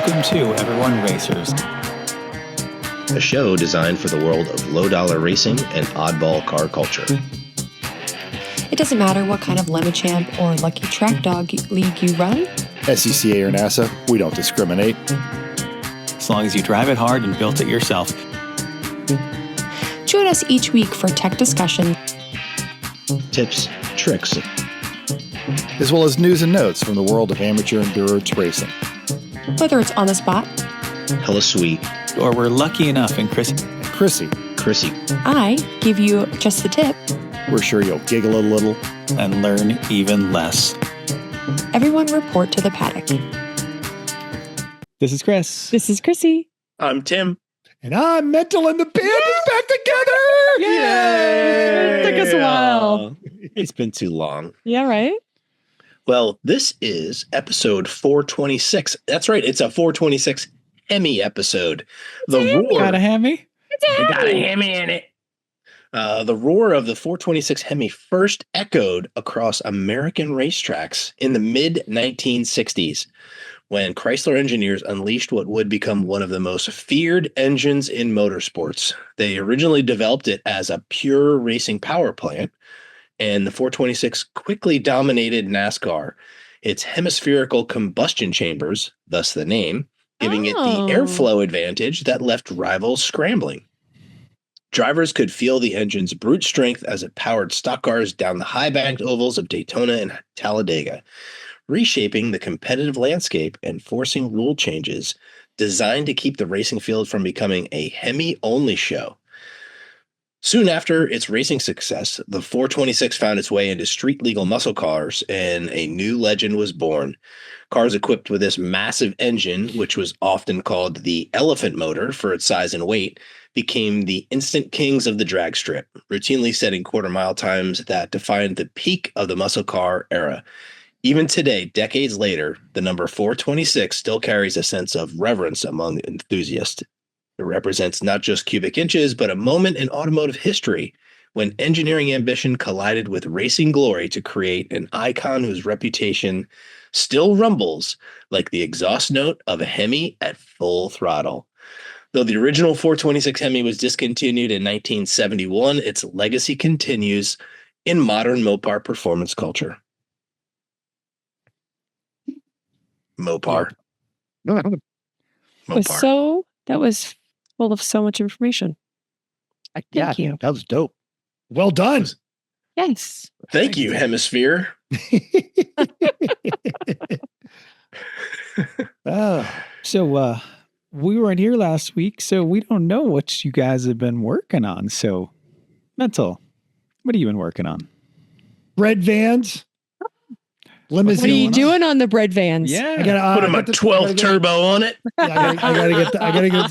welcome to Everyone Racers, a show designed for the world of low-dollar racing and oddball car culture. It doesn't matter what kind of Lemon Champ or Lucky Track Dog league you run. SCCA or NASA, we don't discriminate. as long as you drive it hard and built it yourself. Join us each week for tech discussion, Tips, tricks, as well as news and notes from the world of amateur endurance racing. whether it's on the spot. hella sweet, Or we're lucky enough, and Chrissy, Chrissy, I give you just the tip. we're sure you'll giggle a little. and learn even less. Everyone report to the paddock. This is Chris. This is Chrissy. I'm Tim. And I'm Mental, and the band is back together! Yay! It took us a while. It's been too long. Yeah, right? Well, this is episode 426. That's right. It's a 426 Hemi episode. The roar. Got a hammy? It got a Hemi in it. The roar of the 426 Hemi first echoed across American racetracks in the mid-1960s when Chrysler engineers unleashed what would become one of the most feared engines in motorsports. They originally developed it as a pure racing power plant, and the 426 quickly dominated NASCAR. Its hemispherical combustion chambers, thus the name, giving it the airflow advantage that left rivals scrambling. Drivers could feel the engine's brute strength as it powered stock cars down the high-banked ovals of Daytona and Talladega, reshaping the competitive landscape and forcing rule changes designed to keep the racing field from becoming a Hemi-only show. Soon after its racing success, the 426 found its way into street-legal muscle cars, and a new legend was born. Cars equipped with this massive engine, which was often called the elephant motor for its size and weight, became the instant kings of the drag strip, routinely setting quarter-mile times that defined the peak of the muscle car era. Even today, decades later, the number 426 still carries a sense of reverence among enthusiasts. It represents not just cubic inches, but a moment in automotive history when engineering ambition collided with racing glory to create an icon whose reputation still rumbles like the exhaust note of a Hemi at full throttle. Though the original 426 Hemi was discontinued in 1971, its legacy continues in modern Mopar performance culture. Mopar. That was full of so much information. Thank you. That was dope. Well done. Yes. Thank you, Hemisphere. So, we weren't here last week, so we don't know what you guys have been working on. So, Mental, what have you been working on? Bread vans. Limousine. What are you doing on the bread vans? Yeah. I gotta Put a 12 turbo on it. I gotta get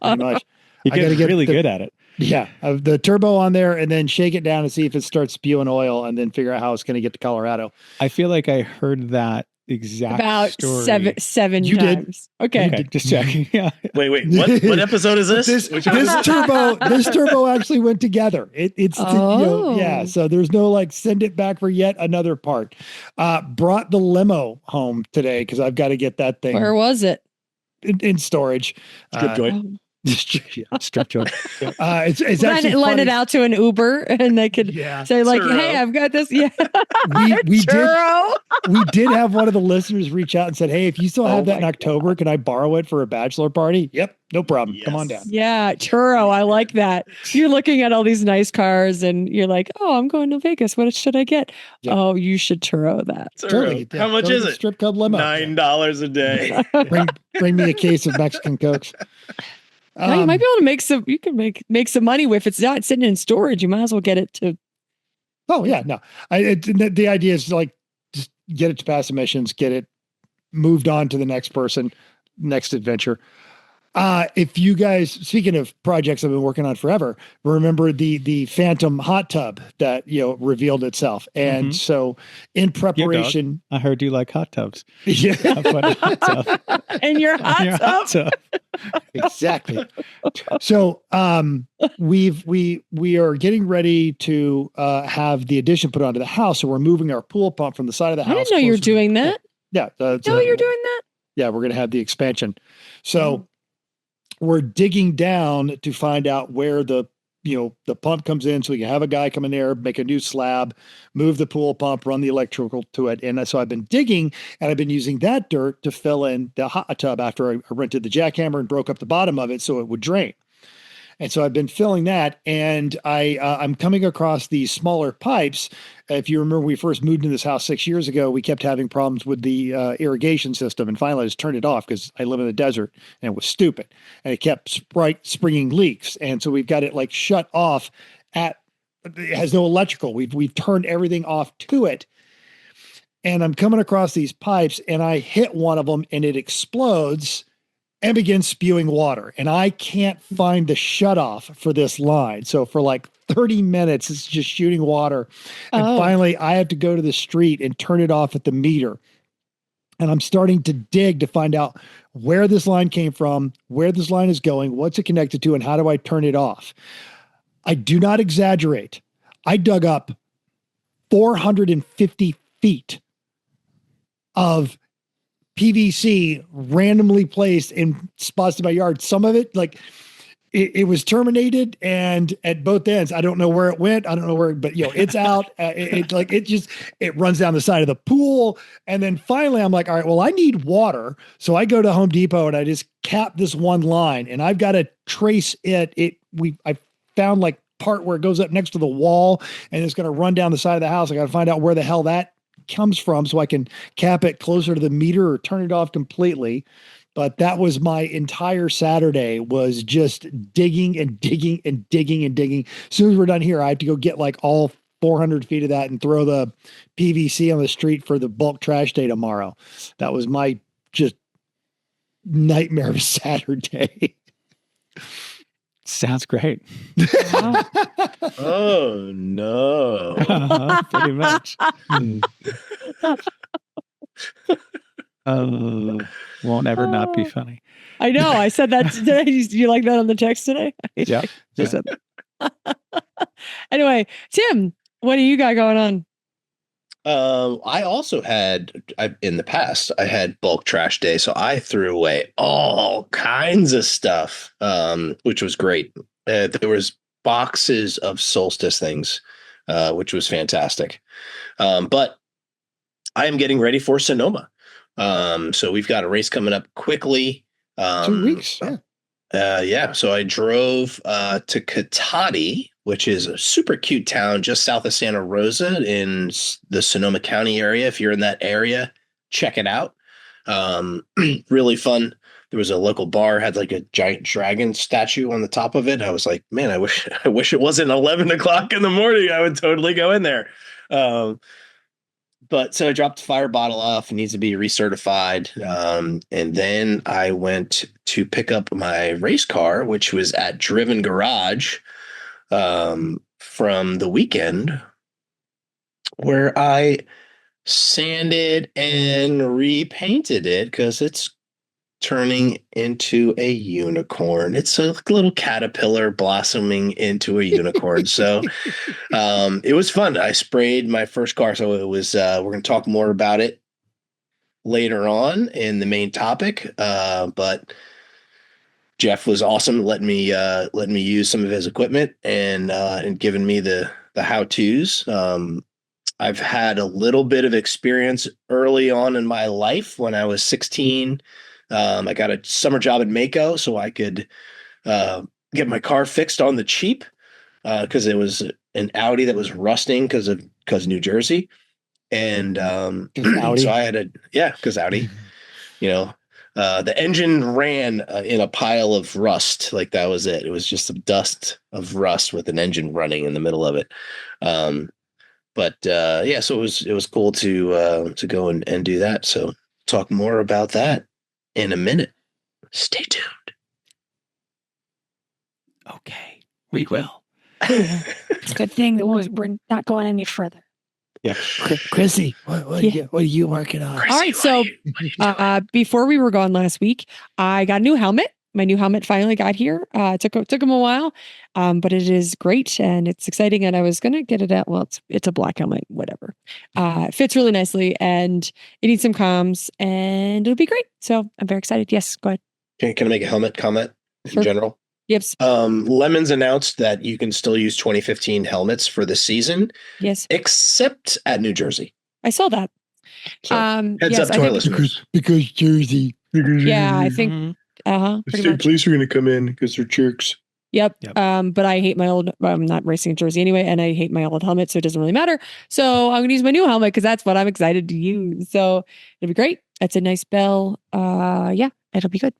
pretty much. You I gotta get get really the- good at it. Yeah, the turbo on there, and then shake it down and see if it starts spewing oil, and then figure out how it's going to get to Colorado. I feel like I heard that exact About story. seven You did. times. Okay. Okay, just checking. Yeah. Wait, what episode is this? This Which one? turbo actually went together. It's Oh. So there's no like send it back for yet another part. Brought the limo home today because I've got to get that thing Where was it? in storage. Strip joint. Strip joint. It's Lend actually it funny. out to an Uber and they could Yeah. say like, Churro. hey, I've got this. Yeah. we did Churro. we did have one of the listeners reach out and said, hey, if you still have Oh that in my October, can I borrow it for a bachelor party? Yep, no problem. Come on down. Yes. Yeah. Churro. I like that. You're looking at all these nice cars and you're like, oh, I'm going to Vegas. What should I get? Yeah. Oh, you should churro that. Totally. How much Go to is the it? Strip club limo. $9 a day. Bring me a case of Mexican Cokes. Now, you might be able to make some. You can make some money if it's not sitting in storage. You might as well get it to. Oh yeah, no. The idea is like just get it to pass emissions, get it moved on to the next person, next adventure. If you guys, speaking of projects I've been working on forever, remember the Phantom hot tub that revealed itself, and so in preparation, I heard you like hot tubs. yeah, Have fun at hot tub. And your hot Your tub. hot tub. exactly. So we are getting ready to have the addition put onto the house. So we're moving our pool pump from the side of the house. I didn't know you were closer- doing that. Yeah. No, you're doing that. Yeah, we're going to have the expansion. So we're digging down to find out where the pump comes in, so we can have a guy come in there, make a new slab, move the pool pump, run the electrical to it. And so I've been digging, and I've been using that dirt to fill in the hot tub after I rented the jackhammer and broke up the bottom of it so it would drain. And so I've been filling that, and I'm coming across these smaller pipes. If you remember, we first moved into this house 6 years ago, we kept having problems with the irrigation system, and finally I just turned it off because I live in the desert, and it was stupid, and it kept springing leaks, and so we've got it like shut off. It has no electrical. We've turned everything off to it, and I'm coming across these pipes, and I hit one of them, and it explodes and begins spewing water. And I can't find the shutoff for this line. So for like 30 minutes, it's just shooting water. And finally, I have to go to the street and turn it off at the meter. And I'm starting to dig to find out where this line came from, where this line is going, what's it connected to, and how do I turn it off? I do not exaggerate. I dug up 450 feet of PVC randomly placed in spots in my yard. Some of it, like it was terminated, and at both ends, I don't know where it went. I don't know where, but it's out. It runs down the side of the pool. And then finally I'm like, all right, well, I need water. So I go to Home Depot and I just cap this one line, and I've got to trace it. I found like part where it goes up next to the wall, and it's going to run down the side of the house. I got to find out where the hell that comes from so I can cap it closer to the meter or turn it off completely. But that was my entire Saturday, was just digging and digging and digging and digging. As soon as we're done here, I have to go get like all 400 feet of that and throw the PVC on the street for the bulk trash day tomorrow. That was my just nightmare of a Saturday. Sounds great. Oh no. Pretty much. Won't ever not be funny. I know. I said that today. You like that on the text today? Yeah. Just said that. Anyway, Tim, what do you got going on? I also in the past, I had bulk trash day, so I threw away all kinds of stuff, which was great. There was boxes of solstice things, which was fantastic. But I am getting ready for Sonoma. So we've got a race coming up quickly. 2 weeks. Yeah. So I drove to Cotati, which is a super cute town just south of Santa Rosa in the Sonoma County area. If you're in that area, check it out. Really fun. There was a local bar, had like a giant dragon statue on the top of it. I was like, man, I wish it wasn't 11 o'clock in the morning. I would totally go in there. But so I dropped the fire bottle off. It needs to be recertified. And then I went to pick up my race car, which was at Driven Garage from the weekend, where I sanded and repainted it because it's turning into a unicorn. It's a little caterpillar blossoming into a unicorn. So it was fun. I sprayed my first car. So it was, we're going to talk more about it later on in the main topic. But Jeff was awesome, letting me use some of his equipment and giving me the how-tos. I've had a little bit of experience early on in my life. When I was 16, I got a summer job in Mako so I could get my car fixed on the cheap because it was an Audi that was rusting because New Jersey. And so I had because Audi, the engine ran in a pile of rust. Like that was it. It was just some dust of rust with an engine running in the middle of it. So it was cool to go and do that. So talk more about that in a minute. Stay tuned. Okay, we will. It's a good thing that we're not going any further. Yeah. Chrissy, what are you working on? All right. So before we were gone last week, I got a new helmet. my new helmet finally got here. It took them a while, but it is great and it's exciting. And I was gonna get it at it's a black helmet, whatever. It fits really nicely and it needs some comms and it'll be great. So I'm very excited. Yes, go ahead. Can I make a helmet comment in Sure. general? Yes. Lemons announced that you can still use 2015 helmets for the season, Yes. except at New Jersey. I saw that. So heads yes, up to our listeners. Because Jersey. Yeah, I think. Mhm. Pretty much. police are going to come in because they're jerks. Yep. Yep. But I hate my old. I'm not racing in Jersey anyway, and I hate my old helmet, so it doesn't really matter. So I'm gonna use my new helmet because that's what I'm excited to use. So it'll be great. It's a nice bell. Yeah, it'll be good.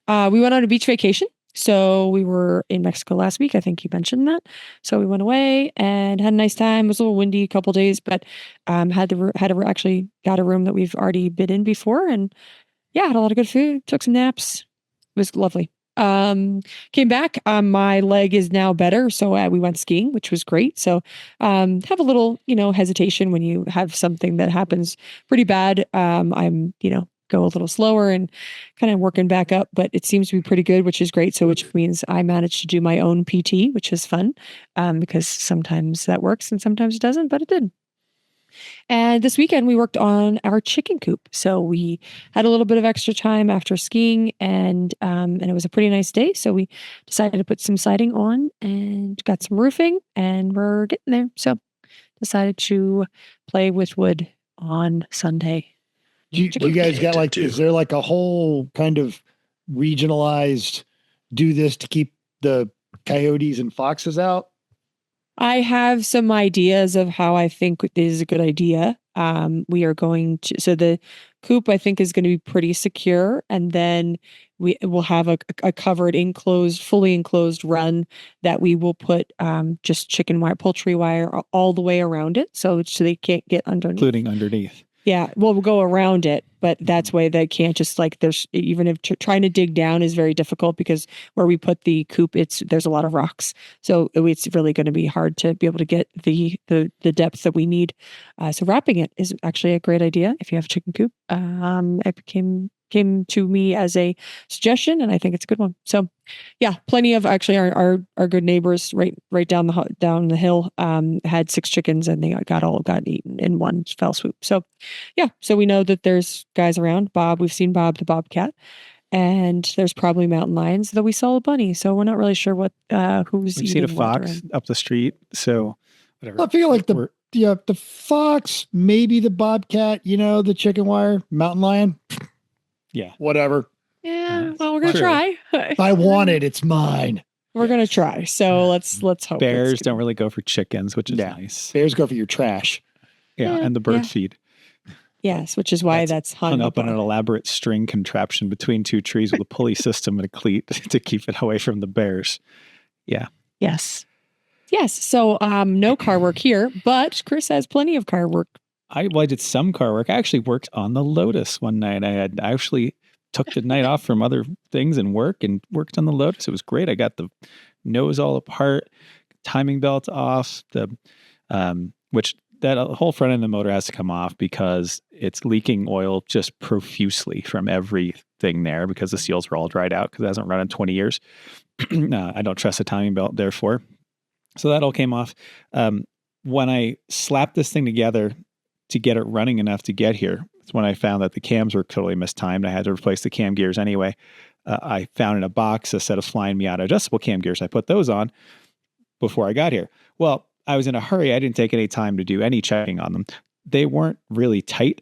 We went on a beach vacation. So we were in Mexico last week. I think you mentioned that. So we went away and had a nice time. It was a little windy a couple days, but actually got a room that we've already been in before, and yeah, had a lot of good food. Took some naps. It was lovely. Came back. My leg is now better, so we went skiing, which was great. So have a little, hesitation when you have something that happens pretty bad. I'm, go a little slower and kind of working back up, but it seems to be pretty good, which is great. So which means I managed to do my own PT, which is fun, because sometimes that works and sometimes it doesn't, but it did. And this weekend we worked on our chicken coop. So we had a little bit of extra time after skiing and it was a pretty nice day. So we decided to put some siding on and got some roofing and we're getting there. So decided to play with wood on Sunday. Do you guys got is there like a whole kind of regionalized do this to keep the coyotes and foxes out? I have some ideas of how I think this is a good idea. We are going to, so the coop I think is going to be pretty secure, and then we will have a covered, fully enclosed run that we will put just chicken wire, poultry wire all the way around it, so they can't get underneath, Including underneath. Yeah, well, we'll go around it, but that's way they can't just there's even if trying to dig down is very difficult because where we put the coop, there's a lot of rocks, so it's really going to be hard to be able to get the depth that we need. So wrapping it is actually a great idea if you have a chicken coop. It came to me as a suggestion, and I think it's a good one. So, yeah, plenty of actually our good neighbors right down the hill had 6 chickens, and they got eaten in one fell swoop. So, yeah, so we know that there's guys around. We've seen Bob the bobcat, and there's probably mountain lions. Though we saw a bunny, so we're not really sure who's. We've seen a fox up the street. So, whatever. I feel like the fox, maybe the bobcat, the chicken wire, mountain lion. Yeah. Whatever. Yeah, well, we're gonna True. try. If I want it, it's mine. We're gonna try. So let's hope. Bears don't really go for chickens, which is Yeah. nice. Bears go for your trash. Yeah, and the bird feed. Yes, which is why that's hung up on an elaborate string contraption between 2 trees with a pulley system and a cleat to keep it away from the bears. Yeah. Yes. So no car work here, but Chris has plenty of car work. I did some car work. I actually worked on the Lotus one night. I actually took the night off from other things and worked on the Lotus. It was great. I got the nose all apart, timing belt off, which that whole front end of the motor has to come off because it's leaking oil just profusely from everything there because the seals were all dried out because it hasn't run in 20 years. I don't trust the timing belt, therefore. So that all came off. When I slapped this thing together to get it running enough to get here, it's when I found that the cams were totally mistimed. I had to replace the cam gears anyway. I found in a box a set of flying me out adjustable cam gears. I put those on before I got here. Well, I was in a hurry. I didn't take any time to do any checking on them. They weren't really tight.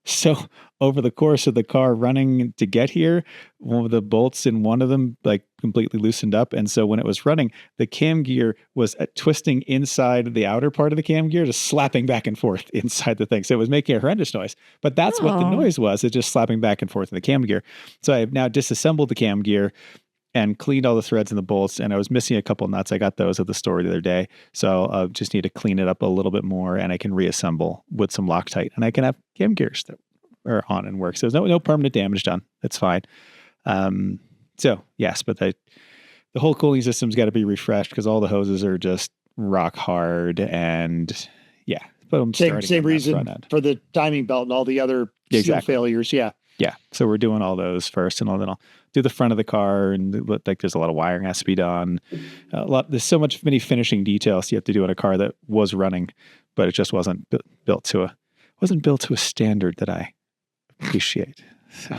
So over the course of the car running to get here, one of the bolts in one of them completely loosened up. And so when it was running, the cam gear was twisting inside the outer part of the cam gear, just slapping back and forth inside the thing. So it was making a horrendous noise. But that's what the noise was. It's just slapping back and forth in the cam gear. So I have now disassembled the cam gear and cleaned all the threads and the bolts, and I was missing a couple nuts. I got those at the store the other day. So I just need to clean it up a little bit more, and I can reassemble with some Loctite, and I can have cam gears that are on and work. So there's no permanent damage done. That's fine. So yes, but the whole cooling system's got to be refreshed because all the hoses are just rock hard, and yeah. But I'm same reason for the timing belt and all the other seal failures. Yeah. Yeah. So we're doing all those first, and then I'll do the front of the car, and like there's a lot of wiring has to be done. There's so many finishing details you have to do in a car that was running, but it just wasn't built to a standard that I appreciate. So.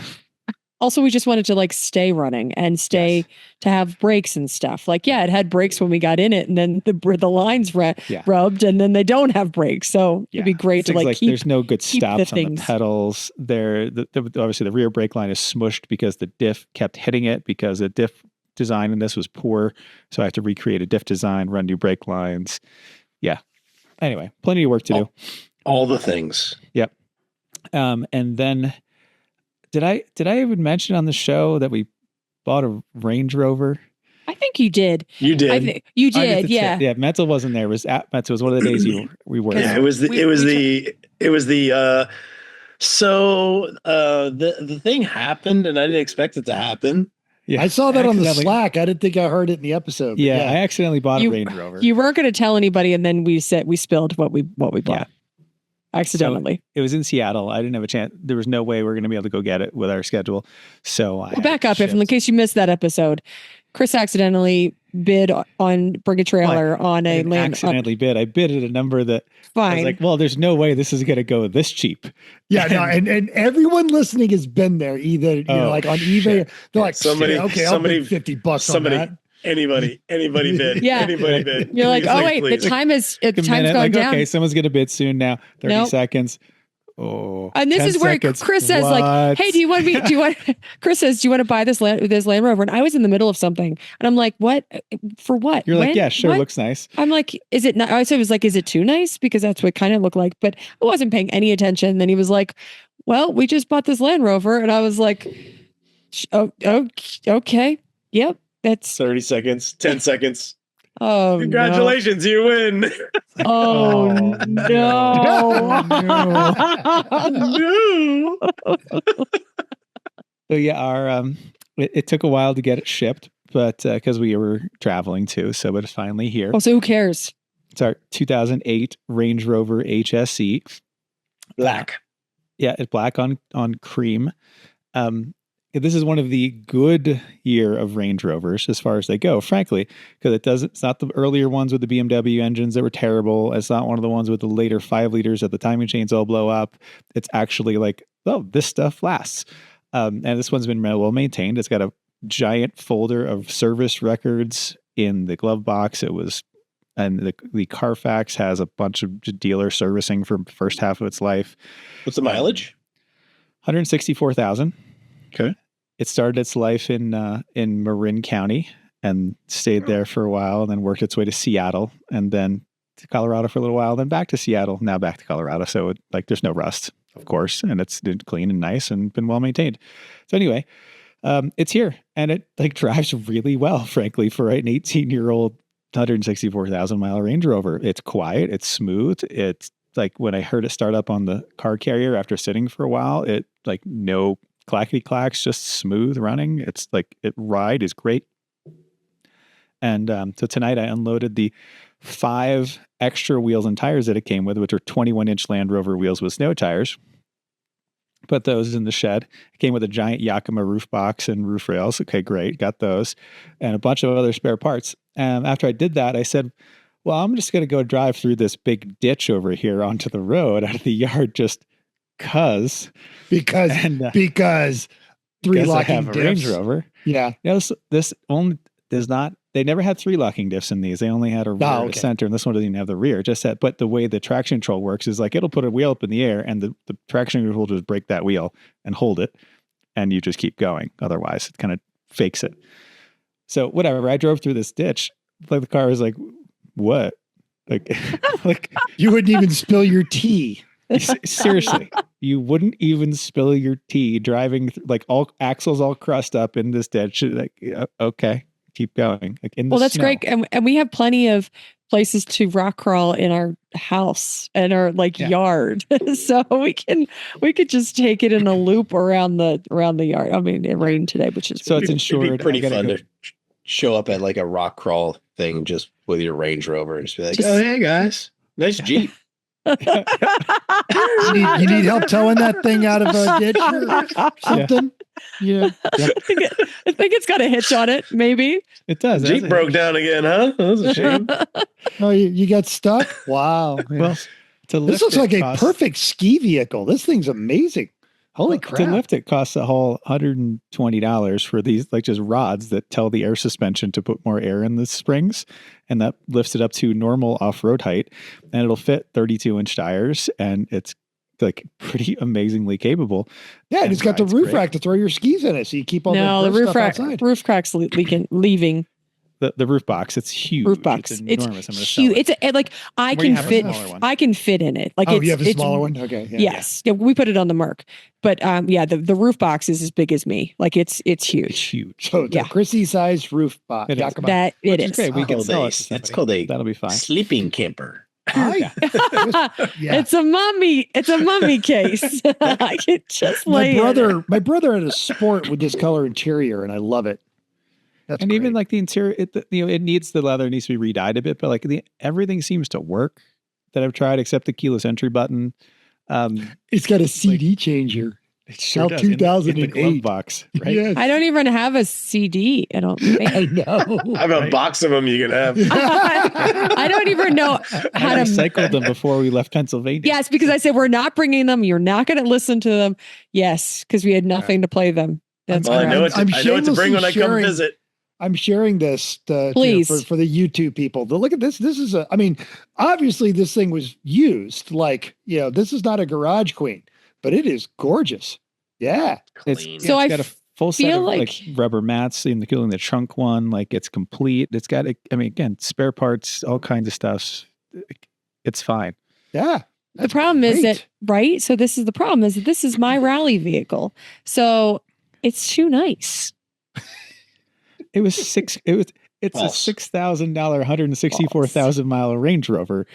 Also, we just wanted to like stay running and stay to have brakes and stuff. Like, yeah, it had brakes when we got in it, and then the lines rubbed, and then they don't have brakes. So it'd be great to like keep. There's no good stops on the pedals. Obviously the rear brake line is smushed because the diff kept hitting it because the diff design in this was poor. So I have to recreate a diff design, run new brake lines. Yeah. Anyway, plenty of work to do. All the things. Yep. And then. Did I even mention on the show that we bought a Range Rover? I think you did. You did. You did. Yeah. Yeah. Mental wasn't there. It was at Mental. It was one of the days we were. Yeah. The thing happened, and I didn't expect it to happen. Yeah, I saw that on the Slack. I didn't think I heard it in the episode. Yeah, I accidentally bought a Range Rover. You weren't going to tell anybody, and then we spilled what we bought. Yeah. Accidentally. So it was in Seattle. I didn't have a chance. There was no way we were going to be able to go get it with our schedule. So I back up in case you missed that episode. Chris accidentally bid on Bring a Trailer on a land. Accidentally bid. I bid at a number that fine. I was like, well, there's no way this is going to go this cheap. Yeah, and everyone listening has been there. Either like on eBay, they're like, somebody, I'll bid $50 on that. Anybody bid. Yeah. Anybody bid. You're like, oh wait, the time's going down. Okay, someone's gonna bid soon now. 30 seconds. Oh. And this is where Chris says, like, hey, Chris says, do you want to buy this Land Rover? And I was in the middle of something. And I'm like, what? For what? You're like, yeah, sure, what? Looks nice. I'm like, is it not? I was like, is it too nice? Because that's what it kind of looked like. But I wasn't paying any attention. And then he was like, well, we just bought this Land Rover. And I was like, oh, okay. Yep. That's 30 seconds, 10 seconds. Oh, congratulations, you win. Oh, no. No. So yeah, it took a while to get it shipped, but because we were traveling too, so but it's finally here. Oh, so who cares? It's our 2008 Range Rover HSE. Black. Yeah, it's black on cream. This is one of the good year of Range Rovers as far as they go, frankly, because it's not the earlier ones with the BMW engines that were terrible. It's not one of the ones with the later 5 liters that the timing chains all blow up. It's actually like, oh, this stuff lasts. And this one's been well maintained. It's got a giant folder of service records in the glove box. And the Carfax has a bunch of dealer servicing for the first half of its life. What's the mileage? 164,000. Okay. It started its life in Marin County and stayed there for a while, and then worked its way to Seattle, and then to Colorado for a little while, then back to Seattle, now back to Colorado. So there's no rust, of course, and it's clean and nice and been well maintained. So anyway, it's here, and it drives really well, frankly, for an 18-year-old 164,000 mile Range Rover. It's quiet, it's smooth. It's like when I heard it start up on the car carrier after sitting for a while, it no clackety clacks, just smooth running. It's ride is great. And so tonight I unloaded the 5 extra wheels and tires that it came with, which are 21-inch Land Rover wheels with snow tires. Put those in the shed. It came with a giant Yakima roof box and roof rails. Okay, great. Got those. And a bunch of other spare parts. After I did that, I said, well, I'm just going to go drive through this big ditch over here onto the road out of the yard because 3 locking I have a diffs. Range Rover. Yeah. This only does not. They never had 3 locking diffs in these. They only had a rear and a center, and this one doesn't even have the rear. But the way the traction control works is it'll put a wheel up in the air, and the traction control will just break that wheel and hold it, and you just keep going. Otherwise, it kind of fakes it. So whatever. I drove through this ditch. The car was like, what? You wouldn't even spill your tea. Seriously, you wouldn't even spill your tea driving all axles all crust up in this ditch. Okay, keep going. That's snow. great, and we have plenty of places to rock crawl in our house and our yard, so we could just take it in a loop around the yard. I mean, it rained today, which is so it's insured. It'd be pretty fun to show up at a rock crawl thing just with your Range Rover and just be like, oh hey guys, nice Jeep. You need help towing that thing out of a ditch or something? Yeah. I think it's got a hitch on it, maybe. It does. Jeep broke down again, huh? That was a shame. Oh, you got stuck? Wow. Well, to This lift looks it like a costs- perfect ski vehicle. This thing's amazing. Holy To crap. lift it costs a whole $120 for these, like, just rods that tell the air suspension to put more air in the springs, and that lifts it up to normal off-road height, and it'll fit 32-inch tires, and it's like pretty amazingly capable. Yeah, and and it's got the rides roof great. rack to throw your skis in it, so you keep all No, the the stuff outside. roof crack's leaving. The roof box, it's huge. Roof box. It's It's enormous. I'm gonna sell huge. it. It's like I Or you can have a fit. smaller one. I can fit in it. Like Oh, it's, you have a it's- smaller one? Okay. Yeah. Yes. Yeah, we put it on the Merc. But yeah, the roof box is as big as me. Like it's It's huge. huge. So it's Yeah. a Chrissy-sized roof box. It is. Yakima. That it Which is is. great. We can Called sell a- it to it's somebody. called a That'll be fine. sleeping camper. Yeah. It's a mummy case. I can just lay My brother had a sport with this color interior, and I love it. That's And even great. like the interior, it needs the leather needs to be re-dyed a bit, but like everything seems to work that I've tried except the keyless entry button. It's got a CD changer. It sure Now does, in the 2008. glove box, right? Yes. I don't even have a CD. I don't think. I know. I have a box of them you can have. I don't even know how I to recycled them before we left Pennsylvania. Yes, because I said we're not bringing them. You're not going to listen to them. Yes, because we had nothing to play them. That's Well, I know correct. what to, I'm I know what to bring when I come shamelessly visit. I'm sharing this Please. for the YouTube people. To look at this. This is obviously this thing was used. Like, this is not a garage queen, but it is gorgeous. Yeah. Clean. So it's I got a full set feel of like- rubber mats, including the trunk one. Like it's complete. It's got, again, spare parts, all kinds of stuff. It's fine. Yeah. The problem is that, right? So this is the problem is that this is my rally vehicle. So it's too nice. It was it's False. a $6,000, 164,000 mile Range Rover.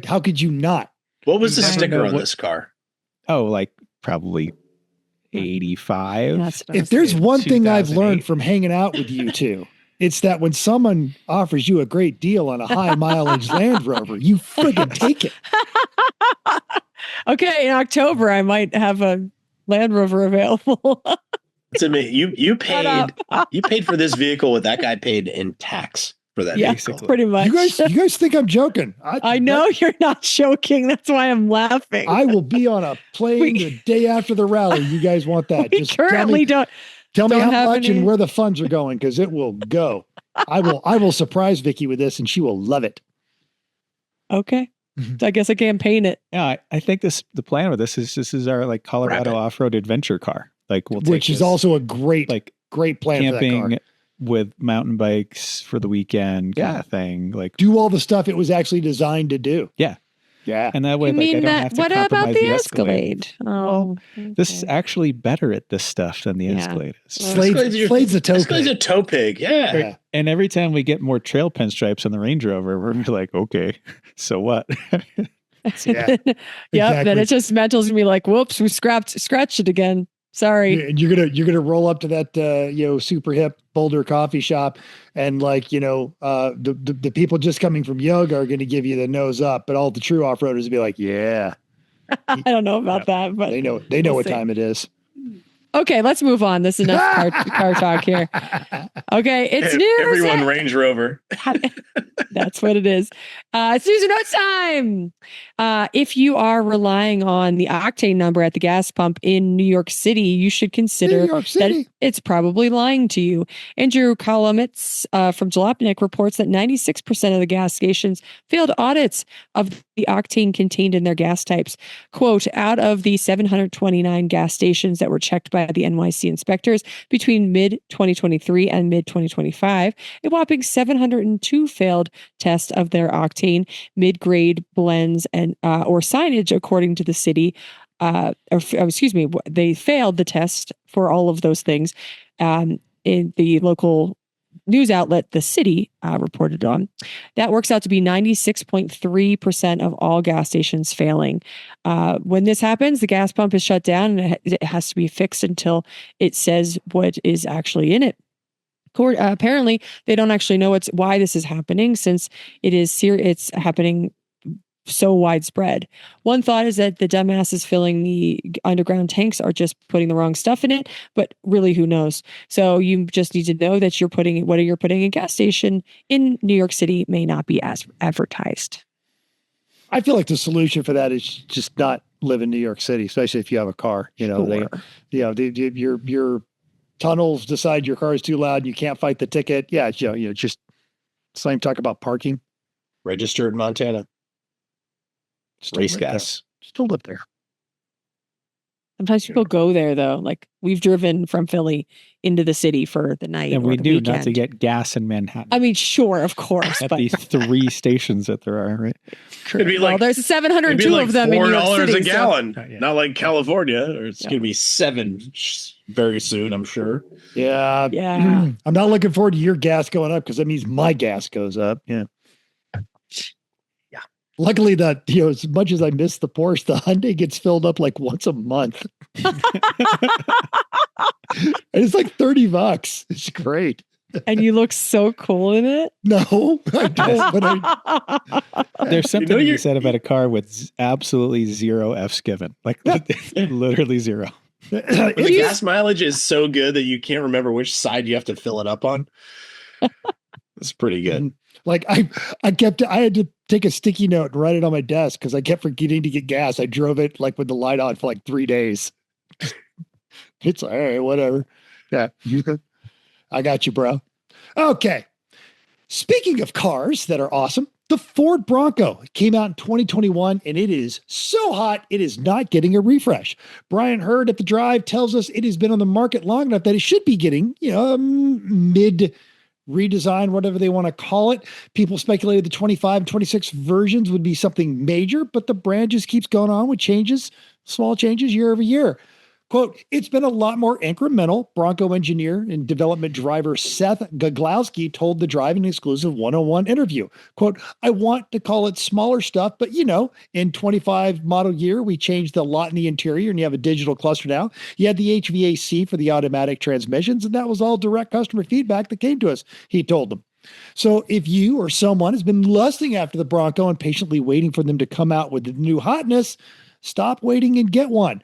How could you not? What was the I don't sticker know on what- this car? Oh, like probably 85. That's what I If was there's thinking. one thing I've 2008. learned from hanging out with you two, it's that when someone offers you a great deal on a high mileage Land Rover, you friggin' take it. Okay, in October I might have a Land Rover available. To me, you Shut paid for this vehicle what that guy paid in tax for that Yeah, vehicle. pretty much. You guys think I'm joking? I know you're not joking. That's why I'm laughing. I will be on a plane We- the day after the rally. You guys want that? we Just currently don't. tell me don't how have much any- and where the funds are going, because it will go. I will surprise Vicky with this, and she will love it. Okay. Mhm. So I guess I can't paint it. Yeah, I think the plan with this is our like Colorado Rapid. off-road adventure car. Like we'll take Which is this, also a great like plan for that camping car. with mountain bikes for the weekend kind Yeah. of thing. Like, Do all the stuff it was actually designed to do. Yeah. Yeah. and that way, You like, I mean don't that? have to What about compromise the Escalade. Escalade? Oh, This is okay. actually better at this stuff than the Yeah. Escalade is. Slade's a toe This guy's a pig. toe pig. Yeah. Yeah. And every time we get more trail pinstripes on the Range Rover, we're like, okay, so what? Yeah, Yep. exactly. Then it just mentals me like, whoops, we scratched it again. Sorry. And you're gonna roll up to that super hip Boulder coffee shop, and the people just coming from yoga are gonna give you the nose up, but all the true off roaders will be like, yeah, I don't know about that, but they know we'll what see. time it is. Okay, let's move on. This is enough car talk here. Okay, it's news. Everyone Range Rover. That's what it is. It's news and notes time. If you are relying on the octane number at the gas pump in New York City, you should consider New York that City. it's probably lying to you. Andrew Kolomitz from Jalopnik reports that 96% of the gas stations failed audits of the octane contained in their gas types. Quote, out of the 729 gas stations that were checked by the NYC inspectors between mid-2023 and mid-2025, a whopping 702 failed tests of their octane, mid-grade blends, and or signage, according to the city. They failed the test for all of those things. In the local news outlet, The City, reported on. That works out to be 96.3% of all gas stations failing. When this happens, the gas pump is shut down and it has to be fixed until it says what is actually in it. Apparently, they don't actually know why this is happening, since it's happening so widespread. One thought is that the dumbasses filling the underground tanks are just putting the wrong stuff in it, but really, who knows? So you just need to know that what you're putting in a gas station in New York City may not be as advertised. I feel like the solution for that is just not live in New York City, especially if you have a car. Your tunnels decide your car is too loud and you can't fight the ticket. Yeah, just same talk about parking. Registered in Montana. Race gas. Still live there. Sometimes people go there though. Like we've driven from Philly into the city for the night. And we the do weekend. not to get gas in Manhattan. I mean, sure, of course, at but the 3 stations that there are, right? It'd be like there's 702 of them in New York City. $4 a gallon, Not yet. not like California, or it's going to be $7 very soon, I'm sure. Yeah. Yeah. I'm not looking forward to your gas going up because that means my gas goes up. Yeah. Yeah. Luckily, as much as I miss the Porsche, the Hyundai gets filled up like once a month. And it's like $30. It's great. And you look so cool in it. No, I don't. But There's something to be said about a car with absolutely zero F's given. Like literally zero. The gas mileage is so good that you can't remember which side you have to fill it up on. It's pretty good. Like I had to take a sticky note and write it on my desk because I kept forgetting to get gas. I drove it like with the light on for like 3 days. It's all right, whatever. Yeah. I got you, bro. Okay. Speaking of cars that are awesome, the Ford Bronco came out in 2021 and it is so hot, it is not getting a refresh. Brian Hurd at The Drive tells us it has been on the market long enough that it should be getting, mid redesign, whatever they want to call it. People speculated the 25 and 26 versions would be something major, but the brand just keeps going on with changes, small changes year over year. Quote, it's been a lot more incremental, Bronco engineer and development driver Seth Gaglowski told the Driving Exclusive 101 interview. Quote, I want to call it smaller stuff, but in 25 model year, we changed the lot in the interior and you have a digital cluster now. You had the HVAC for the automatic transmissions, and that was all direct customer feedback that came to us, he told them. So if you or someone has been lusting after the Bronco and patiently waiting for them to come out with the new hotness, stop waiting and get one.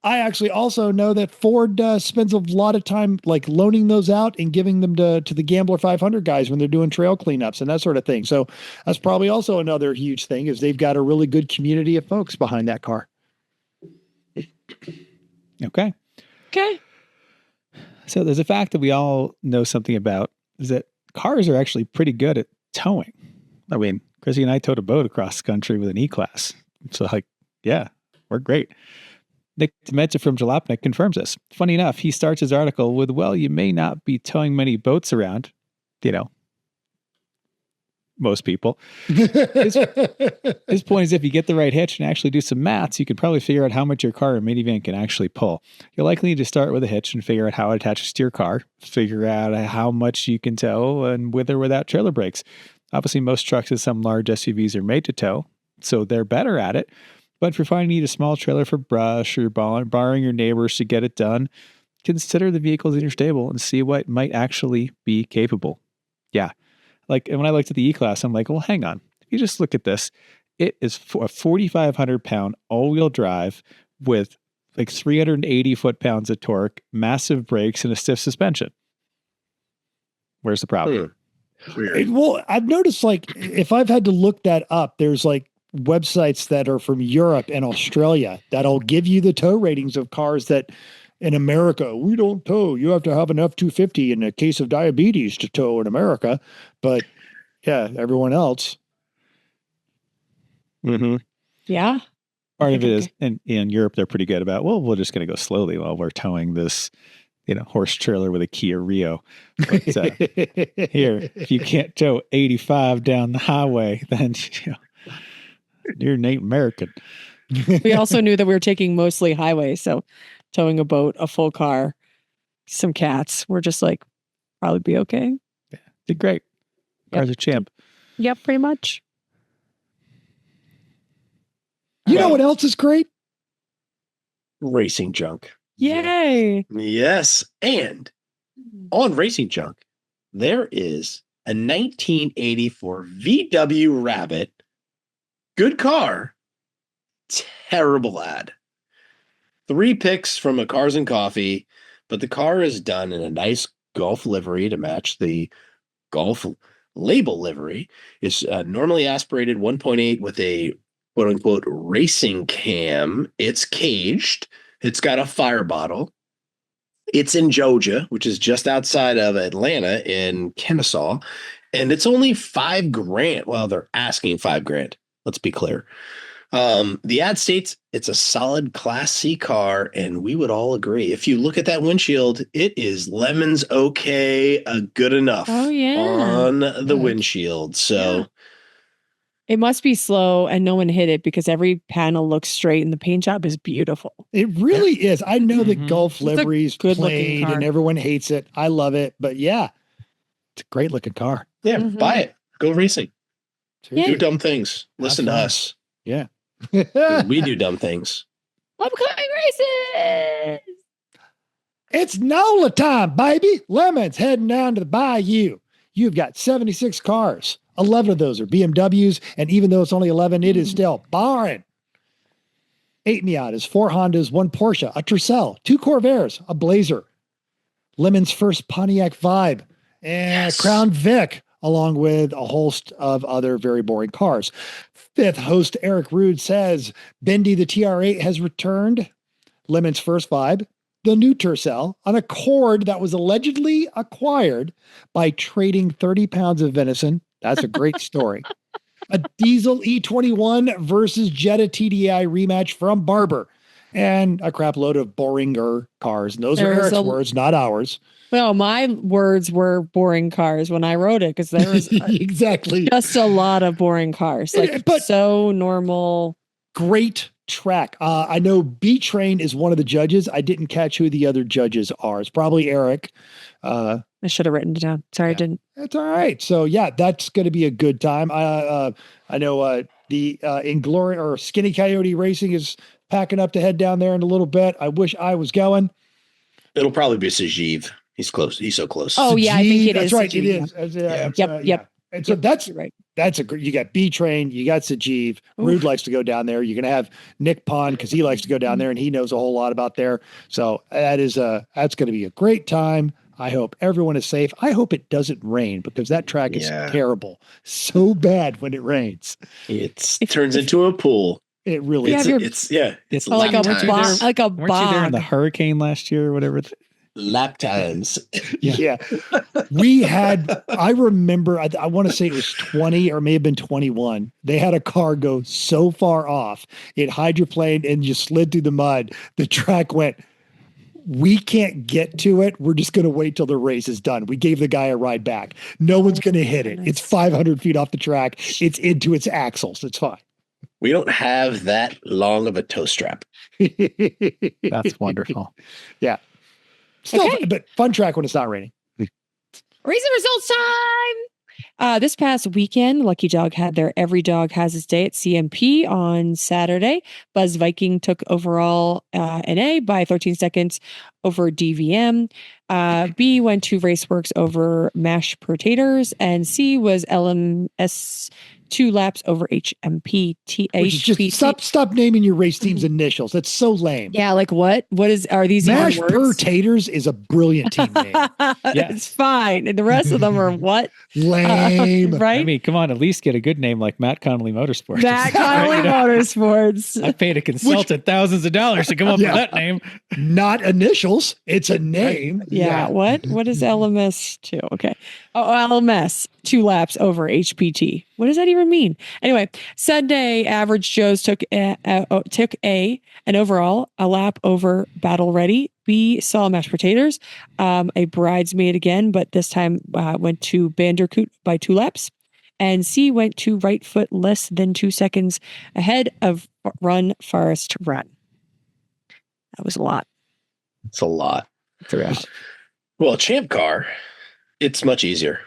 I actually also know that Ford spends a lot of time like loaning those out and giving them to the Gambler 500 guys when they're doing trail cleanups and that sort of thing. So that's probably also another huge thing is they've got a really good community of folks behind that car. Okay. So there's a fact that we all know something about is that cars are actually pretty good at towing. I mean, Chrissy and I towed a boat across the country with an E-Class. So yeah, we're great. Nick Dementia from Jalopnik confirms this. Funny enough, he starts his article with, well, you may not be towing many boats around, most people. His point is if you get the right hitch and actually do some maths, you can probably figure out how much your car or minivan can actually pull. You'll likely need to start with a hitch and figure out how it attaches to your car, figure out how much you can tow and with or without trailer brakes. Obviously, most trucks and some large SUVs are made to tow, so they're better at it. But if you're finding you need a small trailer for brush or borrowing your neighbors to get it done, consider the vehicles in your stable and see what might actually be capable. Yeah. And when I looked at the E-Class, I'm like, well, hang on. If you just look at this, it is a 4,500 pound all-wheel drive with like 380 foot-pounds of torque, massive brakes, and a stiff suspension. Where's the problem? Weird. Well, I've noticed if I've had to look that up, there's websites that are from Europe and Australia that'll give you the tow ratings of cars that in America, we don't tow. You have to have an F-250 in a case of diabetes to tow in America. But yeah, everyone else. Mm-hmm. Yeah. Part of it is in Europe, they're pretty good about, well, we're just going to go slowly while we're towing this, horse trailer with a Kia Rio. But here, if you can't tow 85 down the highway, then you're Native American. We also knew that we were taking mostly highways, so towing a boat, a full car, some cats, we're just probably be okay. Yeah, did great. Car's a champ. Yep, pretty much. You know what else is great? Racing junk. Yay. Yes. And on Racing Junk, there is a 1984 VW Rabbit Good car, terrible ad. 3 picks from a Cars and Coffee, but the car is done in a nice Golf livery to match the Golf label livery. It's normally aspirated 1.8 with a quote unquote racing cam. It's caged. It's got a fire bottle. It's in Georgia, which is just outside of Atlanta in Kennesaw. And it's only $5,000. Well, they're asking $5,000. Let's be clear. The ad states it's a solid Class C car, and we would all agree. If you look at that windshield, it is lemons okay, good enough on the windshield. So it must be slow and no one hit it because every panel looks straight and the paint job is beautiful. It really is. I know the Golf It's a livery's good-looking played car. and everyone hates it. I love it, but yeah, it's a great looking car. yeah, buy it. Go racing. Yeah. Do dumb things. Listen to fun. us. Yeah. 'Cause we do dumb things. Upcoming races. It's NOLA time, baby. Lemons heading down to the bayou. You've got 76 cars. 11 of those are BMWs, and even though it's only 11, it is still barring. 8 Miatas, 4 Hondas, 1 Porsche, a Tercel, 2 Corvairs, a Blazer, Lemon's first Pontiac Vibe, and a Crown Vic, along with a host of other very boring cars. 5th host Eric Rude says, Bendy the TR8 has returned. Lemon's first Vibe, the new Tercel, an Accord that was allegedly acquired by trading 30 pounds of venison. That's a great story. A diesel E21 versus Jetta TDI rematch from Barber, and a crap load of boringer cars. And those are There's Eric's a- words, not ours. Well, my words were boring cars when I wrote it because there was Exactly. just a lot of boring cars. Like, But- so normal. Great track. I know B Train is one of the judges. I didn't catch who the other judges are. It's probably Eric. I should have written it down. Sorry, I didn't. That's all right. So yeah, that's going to be a good time. I know the Inglourious or Skinny Coyote Racing is packing up to head down there in a little bit. I wish I was going. It'll probably be Sajeev. He's close. He's so close. Oh, yeah, I think it That's is right. Sajeev, It is. Yep, yep. And so that's You're right. a great. You got B Train, you got Sajeev. Rude likes to go down there. You're gonna have Nick Pond because he likes to go down there and he knows a whole lot about there. So that's going to be a great time. I hope everyone is safe. I hope it doesn't rain because that track is terrible. So bad when it rains. It turns into a pool. It really Yeah, is. It's like lap a times. like a Weren't you there in the bog. hurricane last year or whatever? Lap times. Yeah. We had, I remember, I want to say it was 20 or may have been 21. They had a car go so far off, it hydroplaned and just slid through the mud. The track went, we can't get to it. We're just going to wait till the race is done. We gave the guy a ride back. No one's going to hit it. It's 500 feet off the track. It's into its axles. It's fine. We don't have that long of a toe strap. That's wonderful. Yeah. Still, Okay. but fun track when it's not raining. Racing results time. This past weekend, Lucky Dog had their Every Dog Has Its Day at CMP on Saturday. Buzz Viking took overall NA by 13 seconds over DVM. B went to Raceworks over Mashed Potatoes, and C was LMS 2 laps over HMP. Which is just stop naming your race team's initials. That's so lame. Yeah, like what? What is? Are these Mashed even words? Potatoes is a brilliant team name. It's fine. And the rest of them are what? Lame. Right? I mean, come on, at least get a good name like Matt Connolly Motorsports. Matt Connolly Motorsports. I paid a consultant thousands of dollars to come up Yeah. with that name. Not initials. It's a name. Yeah. What is LMS 2? Okay. Oh, LMS 2 laps over HPT. What does that even mean? Anyway, Sunday average Joe's took A and overall a lap over Battle Ready. B saw Mashed Potatoes, a bridesmaid again, but this time went to Bandicoot by 2 laps. And C went to right foot less than 2 seconds ahead of Run Forest Run. That was a lot. It's a lot. Throughout. Well, Champ Car, it's much easier.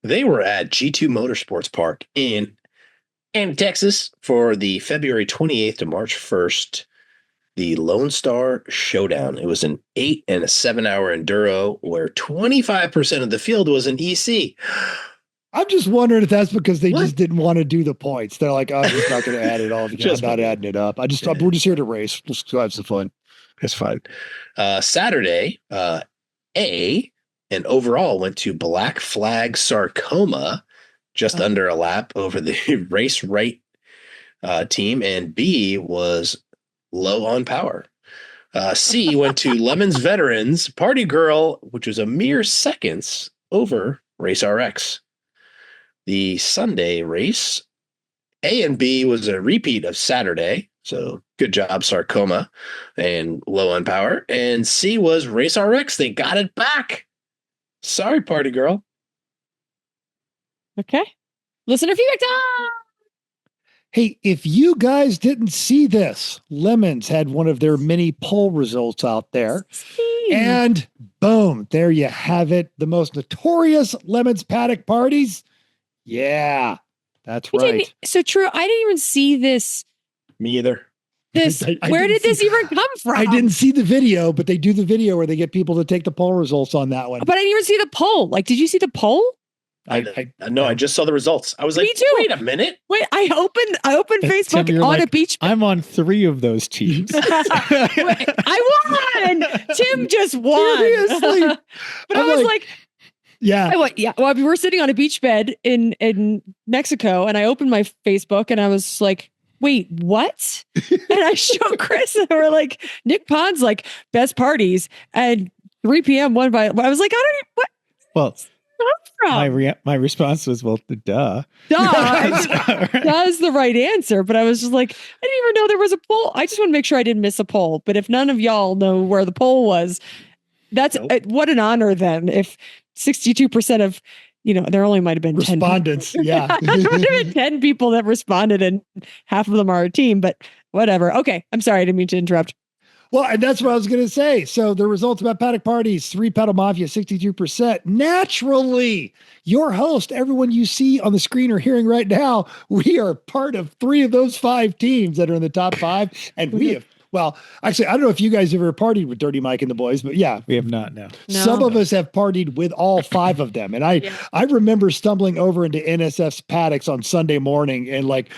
They were at G2 Motorsports Park in Texas for the February 28th to March 1st, the Lone Star Showdown. It was an 8 and a 7 hour enduro where 25% of the field was an EC. I'm just wondering if that's because they What? just didn't want to do the points. They're like, oh, I'm just not going to add it all together. I'm not adding it up. We're just here to race. Let's go have some fun. It's fine. Saturday, A and overall went to Black Flag Sarcoma, just under a lap over the race right team, and B was low on power. C went to Lemons Veterans Party Girl, which was a mere seconds over Race RX. The Sunday race, A and B was a repeat of Saturday. So good job, Sarcoma, and low on power. And C was Race RX. They got it back. Sorry, Party Girl. Okay. Listener feedback time. Hey, if you guys didn't see this, Lemons had one of their mini poll results out there. And boom, there you have it. The most notorious Lemons paddock parties. Yeah, that's right. So true. I didn't even see this. Me either. Where did this even come from? I didn't see the video, but they do the video where they get people to take the poll results on that one. But I didn't even see the poll. Like, did you see the poll? No, I just saw the results. I was Me like, too. wait a minute. Wait, I opened Facebook Tim, you're on like, a beach. I'm on 3 of those teams. I won. Tim just won. Seriously? But I was like, yeah. Well, we were sitting on a beach bed in Mexico, and I opened my Facebook, and I was like, wait, what? And I showed Chris, and we're like, Nick Pond's like best parties, and 3 p.m. won by. I was like, I don't even what. Well, From? my response was, well, duh. That's the right answer. But I was just like, I didn't even know there was a poll. I just want to make sure I didn't miss a poll. But if none of y'all know where the poll was, that's what an honor then. If 62% of, there only might have been respondents. 10 Yeah. there might have been 10 people that responded and half of them are a team, but whatever. Okay. I'm sorry. I didn't mean to interrupt. Well, and that's what I was going to say. So the results about paddock parties, 3 Pedal Mafia, 62%. Naturally, your host, everyone you see on the screen or hearing right now, we are part of 3 of those 5 teams that are in the top 5. And we have, well, actually, I don't know if you guys ever partied with Dirty Mike and the boys, but yeah. We have not, no. Some of us have partied with all 5 of them. And I remember stumbling over into NSF's paddocks on Sunday morning and like,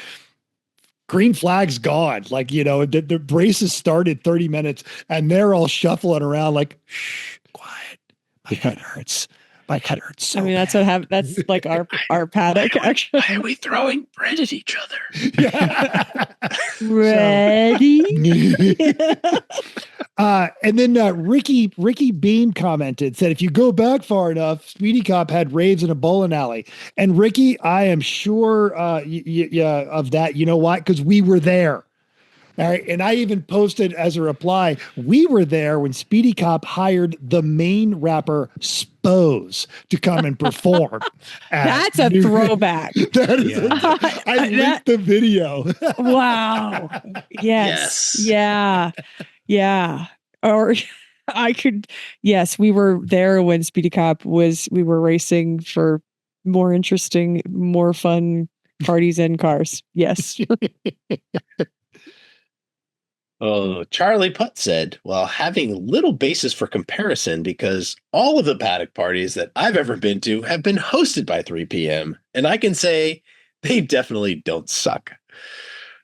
green flag's gone. Like, the races started 30 minutes and they're all shuffling around like, shh, quiet. My head hurts. My head hurts. So that's what happened. That's like our paddock, actually. Why are we throwing bread at each other? Yeah. Ready? And then Ricky Bean commented, said, if you go back far enough, Speedy Cop had raves in a bowling alley. And Ricky, I am sure of that. You know why? Because we were there. All right. And I even posted as a reply, we were there when Speedy Cop hired the main rapper Spose to come and perform. That's a throwback. That is I linked the video. Wow. Yes. Yeah. Yeah. Or yes, we were there when Speedy Cop we were racing for more interesting, more fun parties and cars. Yes. Oh, Charlie Putt said, well, having little basis for comparison because all of the paddock parties that I've ever been to have been hosted by 3 p.m. And I can say they definitely don't suck.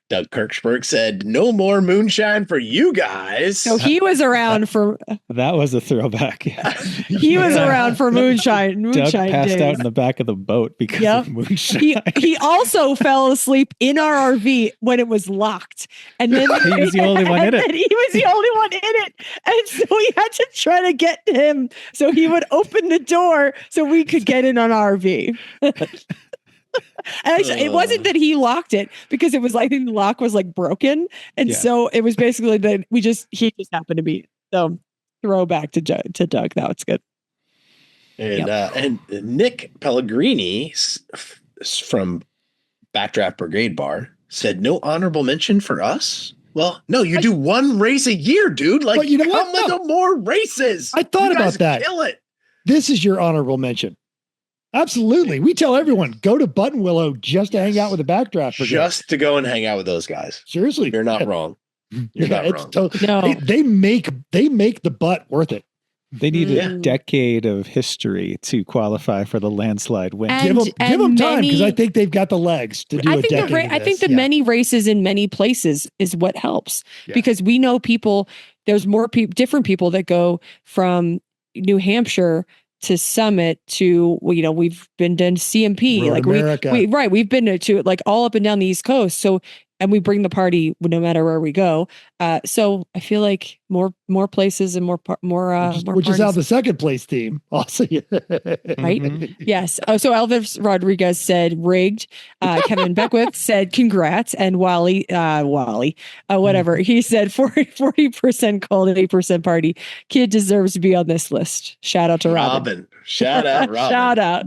Doug Kirchberg said, no more moonshine for you guys. So he was around for... That was a throwback. Yeah. He was around for moonshine Doug passed days. out in the back of the boat because of moonshine. He also fell asleep in our RV when it was locked. And then he was the only one in it. He was the only one in it. And so we had to try to get him so he would open the door so we could get in on RV. And it wasn't that he locked it because it was, I think the lock was like broken. And so it was basically that he just happened to be. So throwback to Doug. That was good. And and Nick Pellegrini from Backdraft Brigade Bar said, no honorable mention for us. Well, no, you do one race a year, dude. Like, but you know what? How many more races? I thought about that. Kill it. This is your honorable mention. Absolutely. We tell everyone, go to Button Willow just to hang out with the Backdraft Brigade. Just to go and hang out with those guys. Seriously. You're not wrong. You're not wrong. No. They make the butt worth it. They need a Yeah. decade of history to qualify for the landslide win. And- Give them time because I many- think they've got the legs to do I a think decade. I think the many races in many places is what helps Yeah. because we know people. There's more different people that go from New Hampshire to Summit to we've been to CMP Road like America. we've been to like all up and down the East Coast. So and we bring the party no matter where we go. So I feel like more places and more which is how parties. the second place team also Right? Mhm. Yes. Oh, so Elvis Rodriguez said rigged. Kevin Beckwith said congrats. And Wally, whatever. He said 40% cold and 8% party. Kid deserves to be on this list. Shout out to Robin. Shout out, Robin. Shout out.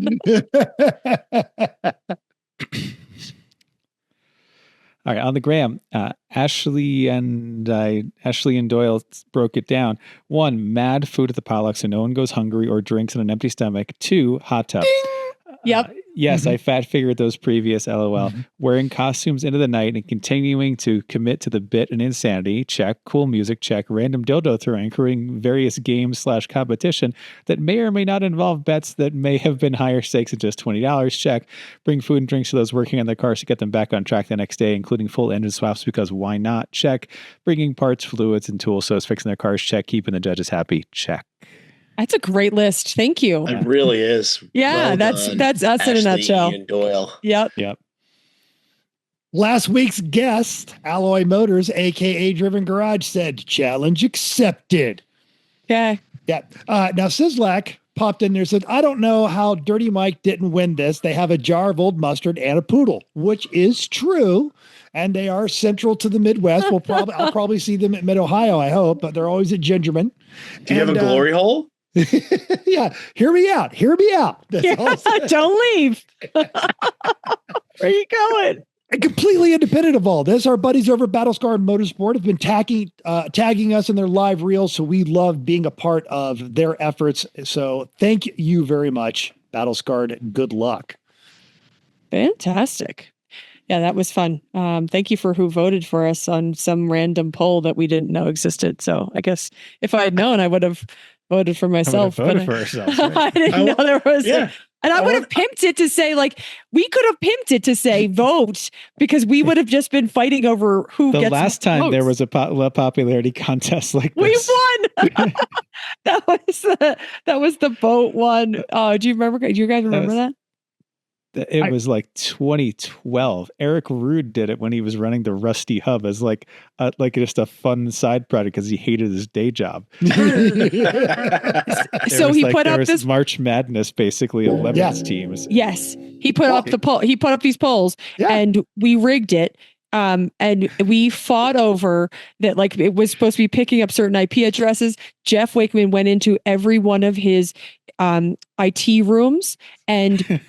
All right, on the gram, Ashley and Doyle broke it down. 1, mad food at the potluck so no one goes hungry or drinks on an empty stomach. 2, hot tub. Yep. Yes, I fat figured those previous LOL. Wearing costumes into the night and continuing to commit to the bit and insanity. Check. Cool music. Check. Random dildo throwing, including various games / competition that may or may not involve bets that may have been higher stakes than just $20. Check. Bring food and drinks to those working on their cars to get them back on track the next day, including full engine swaps because why not? Check. Bringing parts, fluids, and tools so it's fixing their cars. Check. Keeping the judges happy. Check. That's a great list. Thank you. It really is. Yeah, Well that's done, us in a Ashley nutshell. and Doyle. Yep. Last week's guest, Alloy Motors, aka Driven Garage, said challenge accepted. Okay. Yeah. Now Sislak popped in there and said, I don't know how Dirty Mike didn't win this. They have a jar of old mustard and a poodle, which is true. And they are central to the Midwest. I'll probably see them at Mid Ohio, I hope, but they're always at Gingerman. Do you have a glory hole? Yeah. Hear me out. That's all I'm saying. Don't leave. Where are you going? And completely independent of all this, our buddies over at Battlescar Motorsport have been tagging us in their live reels, so we love being a part of their efforts. So thank you very much, Battlescarred. Good luck. Fantastic. Yeah, that was fun. Thank you for who voted for us on some random poll that we didn't know existed. So I guess if I had known, I would have voted for myself. Voted for ourselves. Right? I didn't know there was. Yeah. And I would have pimped it to say, like, we could have pimped it to say vote because we would have just been fighting over who The gets last time votes. there was a popularity contest like We this. won. that was the boat one. Do you remember? Do you guys remember that? It was like 2012. Eric Rude did it when he was running the Rusty Hub as like just a fun side project because he hated his day job. So he put up this March Madness, basically 11 teams. Yes, he put up the poll. He put up these polls, and we rigged it. And we fought over that. Like it was supposed to be picking up certain IP addresses. Jeff Wakeman went into every one of his IT rooms and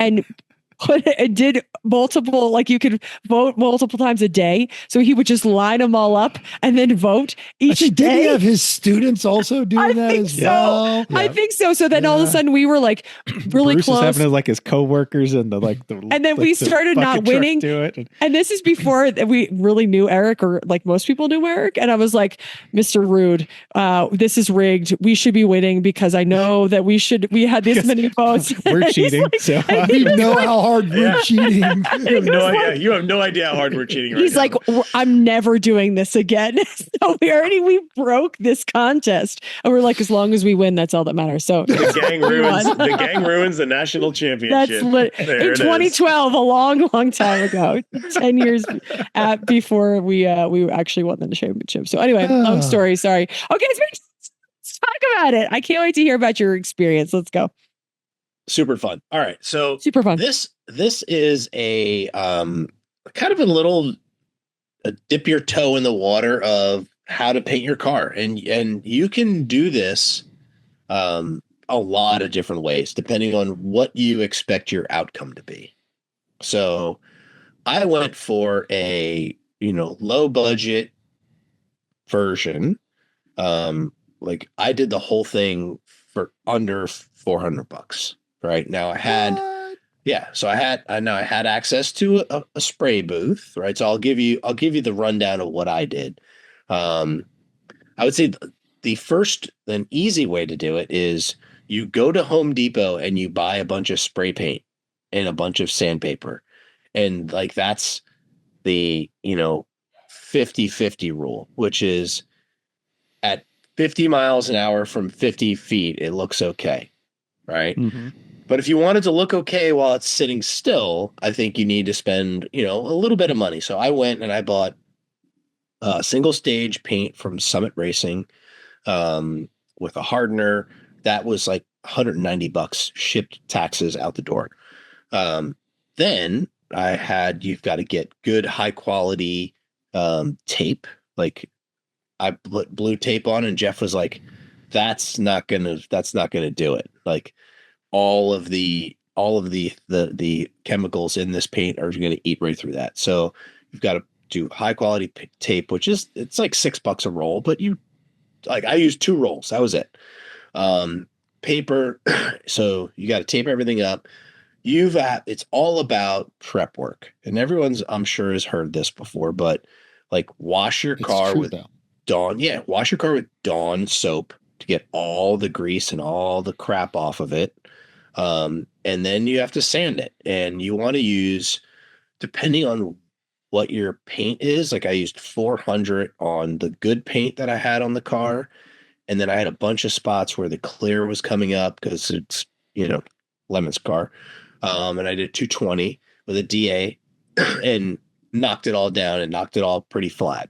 did multiple, like you could vote multiple times a day. So he would just line them all up and then vote each day. Did he have his students also doing that as well? I think so. So then all of a sudden we were like really Bruce close. was having like his coworkers and and then we started not winning. Do it. And this is before we really knew Eric, or like most people knew Eric. And I was like, Mr. Rude, this is rigged. We should be winning because I know that we had this many votes. We're cheating. Like, So We know how hard we're cheating. You have no idea. You have no idea how hard we're cheating right he's now. like, I'm never doing this again. So we broke this contest. And we're like, as long as we win, that's all that matters. So the gang we ruins won. the gang ruins the national championship. That's There in it is. 2012, a long time ago, 10 years before we actually won the championship. So anyway, long story. Sorry. Okay, let's talk about it. I can't wait to hear about your experience. Let's go. Super fun. All right. So Super fun. this is a kind of a dip your toe in the water of how to paint your car. And you can do this a lot of different ways depending on what you expect your outcome to be. So I went for a low budget version. Like I did the whole thing for under $400. Right now I had I had access to a spray booth, right? So I'll give you the rundown of what I did. I would say an easy way to do it is you go to Home Depot and you buy a bunch of spray paint and a bunch of sandpaper. And like that's the, 50-50 rule, which is at 50 miles an hour from 50 feet, it looks okay. Right. Mhm. But if you want it to look okay while it's sitting still, I think you need to spend, a little bit of money. So I went and I bought single stage paint from Summit Racing with a hardener. That was like $190 shipped, taxes out the door. Then you've got to get good high quality tape. Like I put blue tape on, and Jeff was like, that's not gonna do it. Like all of the chemicals in this paint are going to eat right through that. So you've got to do high quality tape, which it's like $6 a roll, but I used 2 rolls. That was it. Paper. So you got to tape everything up. It's all about prep work, and everyone's, I'm sure, has heard this before, but like wash your car with Dawn. Yeah. Wash your car with Dawn soap to get all the grease and all the crap off of it. And then you have to sand it, and you want to use, depending on what your paint is. Like I used 400 on the good paint that I had on the car. And then I had a bunch of spots where the clear was coming up because it's, Lemon's car. And I did 220 with a DA and knocked it all down and knocked it all pretty flat.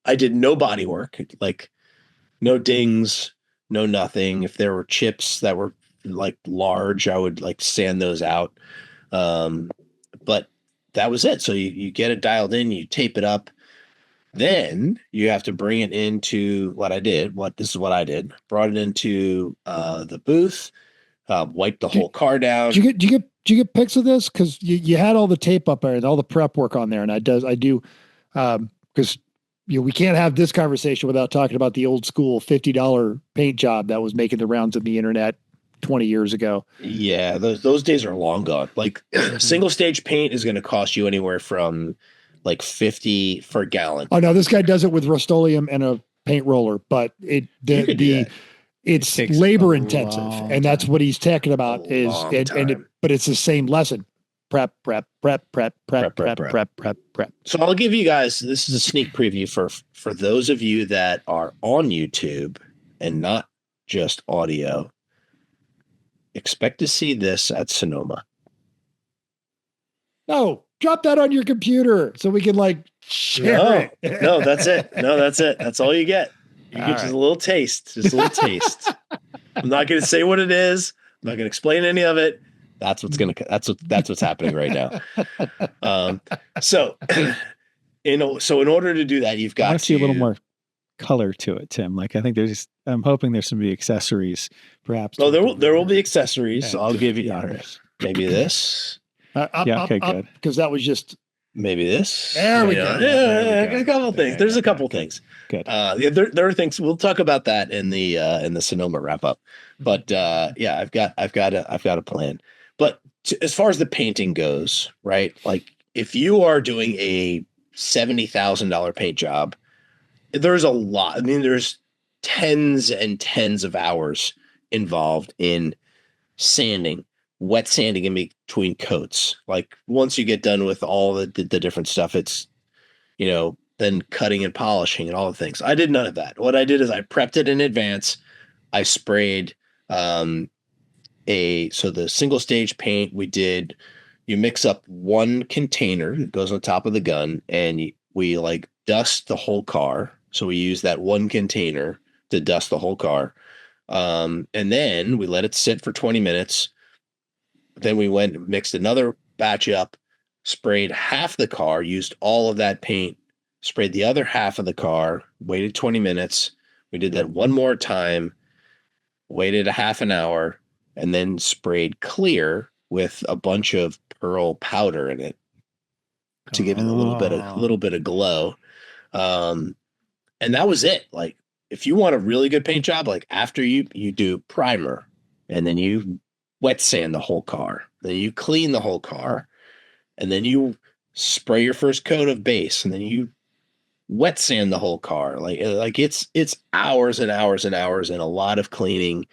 I did no body work, like no dings, no nothing. If there were chips that were like large, I would like sand those out. But that was it. So you get it dialed in, you tape it up. Then you have to bring it into this is what I did. Brought it into the booth, wiped the whole car down. Did you get pics of this? Because you had all the tape up there and all the prep work on there, and I do because we can't have this conversation without talking about the old school $50 paint job that was making the rounds of the internet 20 years ago. Yeah, those days are long gone. Like single stage paint is going to cost you anywhere from like $50 for a gallon. Oh no, this guy does it with Rust-Oleum and a paint roller, but it's labor intensive, and that's what he's talking about. But it's the same lesson: prep. So I'll give you guys. This is a sneak preview for those of you that are on YouTube and not just audio. Expect to see this at Sonoma. No, drop that on your computer so we can share it. No, that's it. That's all you get. You get just a little taste. I'm not going to say what it is. I'm not going to explain any of it. That's what's happening right now. So in order to do that, you've got to see a little more color to it, Tim. Like I think I'm hoping there's some accessories, perhaps. Oh, there will be accessories. So I'll give you maybe this. Okay, good. Because that was just maybe this. There we go. Yeah, a couple things. There's a couple things. Good. There are things. We'll talk about that in the Sonoma wrap up. But I've got a plan. But as far as the painting goes, right? Like if you are doing a $70,000 paint job, there's a lot. I mean, there's tens and tens of hours involved in sanding, wet sanding in between coats. Like once you get done with all the different stuff, it's, then cutting and polishing and all the things. I did none of that. What I did is I prepped it in advance. I sprayed so the single stage paint you mix up one container that goes on top of the gun, and we dust the whole car. So we use that one container to dust the whole car. And then we let it sit for 20 minutes. Then we went and mixed another batch up, sprayed half the car, used all of that paint, sprayed the other half of the car, waited 20 minutes. We did that one more time, waited a half an hour, and then sprayed clear with a bunch of pearl powder in it to give it a little bit of glow. And that was it. Like if you want a really good paint job, like after you do primer and then you wet sand the whole car, then you clean the whole car, and then you spray your first coat of base, and then you wet sand the whole car. Like it's hours and hours and hours and a lot of cleaning.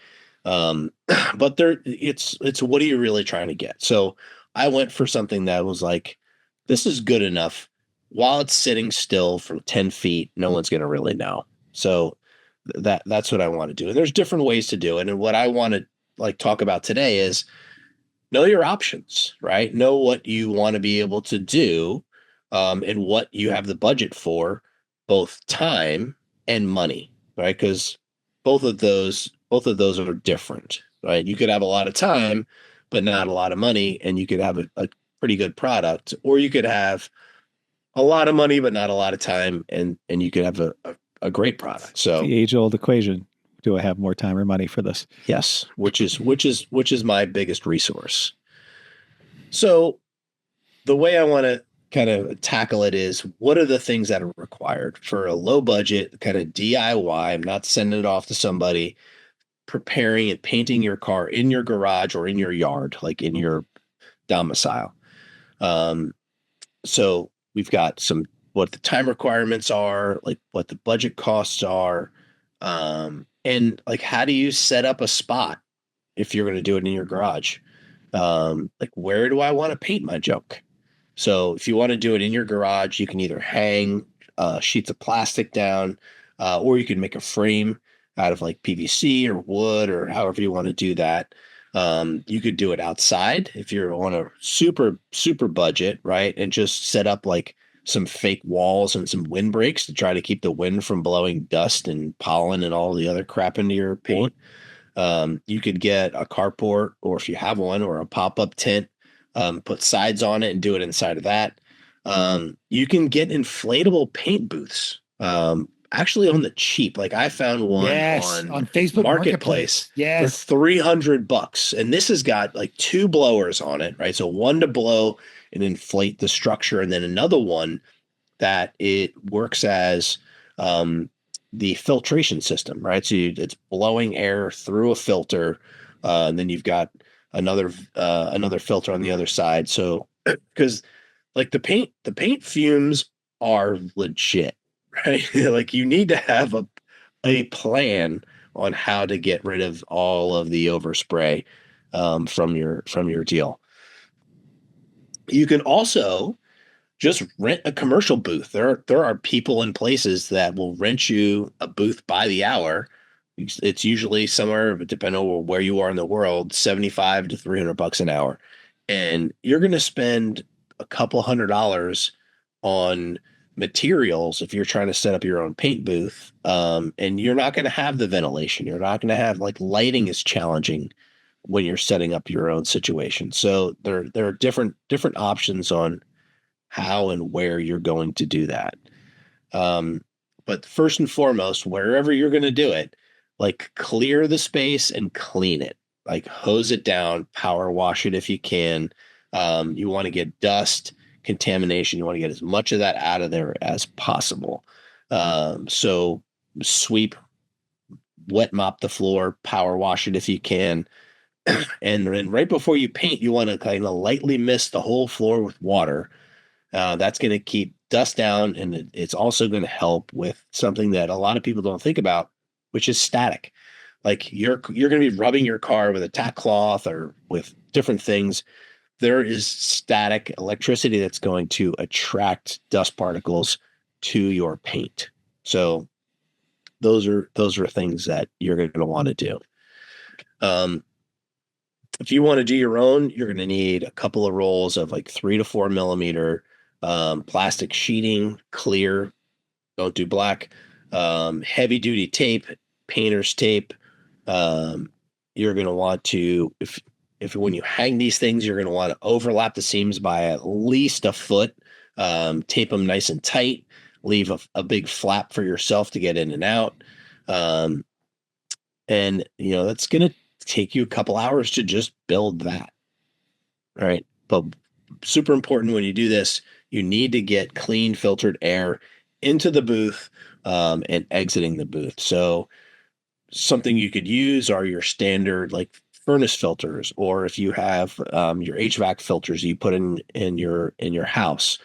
But it's what are you really trying to get? So I went for something that was like, this is good enough. While it's sitting still from 10 feet, no one's gonna really know. So that's what I want to do. And there's different ways to do it. And what I want to like talk about today is know your options, right? Know what you want to be able to do, and what you have the budget for, both time and money, right? Because both of those are different, right? You could have a lot of time, but not a lot of money, and you could have a pretty good product, or you could have a lot of money, but not a lot of time, and you could have a great product. So The age-old equation. Do I have more time or money for this? yes, which is my biggest resource. So the way I want to kind of tackle it is, what are the things that are required for a low budget kind of DIY? I'm not sending it off to somebody, preparing and painting your car in your garage or in your yard, like in your domicile. Um, so we've got what the time requirements are, like what the budget costs are, and like how do you set up a spot if you're going to do it in your garage? Like where do I want to paint my junk? So if you want to do it in your garage, you can either hang sheets of plastic down, or you can make a frame out of like PVC or wood or however you want to do that. You could do it outside if you're on a super, super budget, right? And just set up like some fake walls and some windbreaks to try to keep the wind from blowing dust and pollen and all the other crap into your paint. You could get a carport, or if you have one, or a pop-up tent, put sides on it and do it inside of that. You can get inflatable paint booths. Actually on the cheap. Like I found one on Facebook Marketplace. for Yes. $300. And this has got like two blowers on it, right? So one to blow and inflate the structure, and then another one that it works as the filtration system, right? So it's blowing air through a filter, and then you've got another filter on the other side. So because like the paint fumes are legit, right? Like you need to have a plan on how to get rid of all of the overspray from your deal. You can also just rent a commercial booth. There are people and places that will rent you a booth by the hour. It's usually somewhere, depending on where you are in the world, 75 to $300 an hour. And you're going to spend a couple $100 on materials if you're trying to set up your own paint booth. And you're not going to have the ventilation. You're not going to have, like, lighting is challenging when you're setting up your own situation. So there are different options on how and where you're going to do that. But first and foremost, wherever you're going to do it, like clear the space and clean it, like hose it down, power wash it if you can. You want to get dust, contamination. You want to get as much of that out of there as possible. So sweep, wet mop the floor, power wash it if you can. And then right before you paint, you want to kind of lightly mist the whole floor with water. That's going to keep dust down, and it's also going to help with something that a lot of people don't think about, which is static. Like you're going to be rubbing your car with a tack cloth or with different things. There is static electricity that's going to attract dust particles to your paint. So those are things that you're going to want to do. If you want to do your own, you're going to need a couple of rolls of like 3 to 4 millimeter plastic sheeting, clear, don't do black, heavy duty tape, painter's tape. You're going to want to, if when you hang these things, you're going to want to overlap the seams by at least a foot, tape them nice and tight, leave a big flap for yourself to get in and out. And that's going to take you a couple hours to just build that. All right. But super important when you do this, you need to get clean filtered air into the booth and exiting the booth. So something you could use are your standard like furnace filters, or if you have your HVAC filters you put in your house,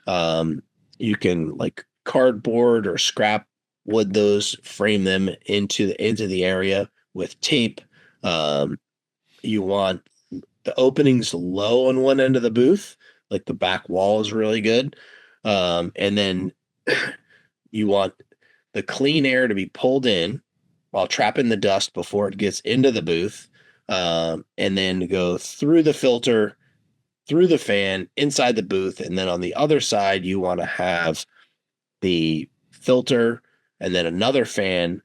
you can like cardboard or scrap wood, those frame them into the area with tape. You want the openings low on one end of the booth, like the back wall is really good. And then you want the clean air to be pulled in while trapping the dust before it gets into the booth. And then go through the filter, through the fan, inside the booth. And then on the other side, you want to have the filter and then another fan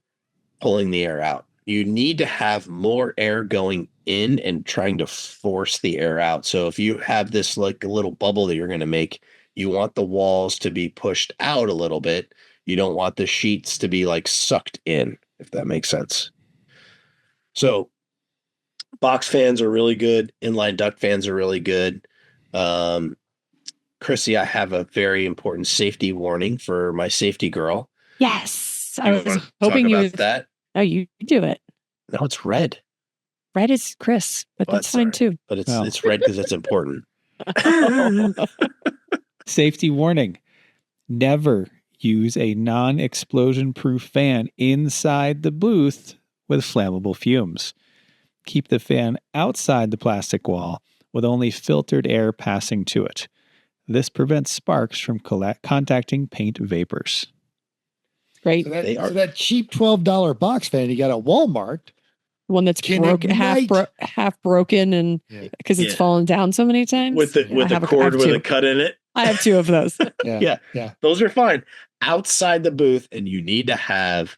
pulling the air out. You need to have more air going in and trying to force the air out. So if you have this like a little bubble that you're going to make, you want the walls to be pushed out a little bit. You don't want the sheets to be like sucked in, if that makes sense. So box fans are really good. Inline duct fans are really good. Chrissy, I have a very important safety warning for my safety girl. Yes. You I was wanna talk hoping you about would. that. Oh, you do it. No, it's red, Red is Chris, but Well, that's that's all fine right. too. but Well. it's red because it's important. Safety warning. Never use a non-explosion proof fan inside the booth with flammable fumes. Keep the fan outside the plastic wall with only filtered air passing to it. This prevents sparks from contacting paint vapors. Great. So They are- that cheap $12 box fan you got at Walmart. One that's Can broken, ignite. half broken, and Yeah. because it's Yeah. fallen down so many times. with the I have cord with two. a cut in it. I have two of those. Yeah. Yeah. Those are fine outside the booth, and you need to have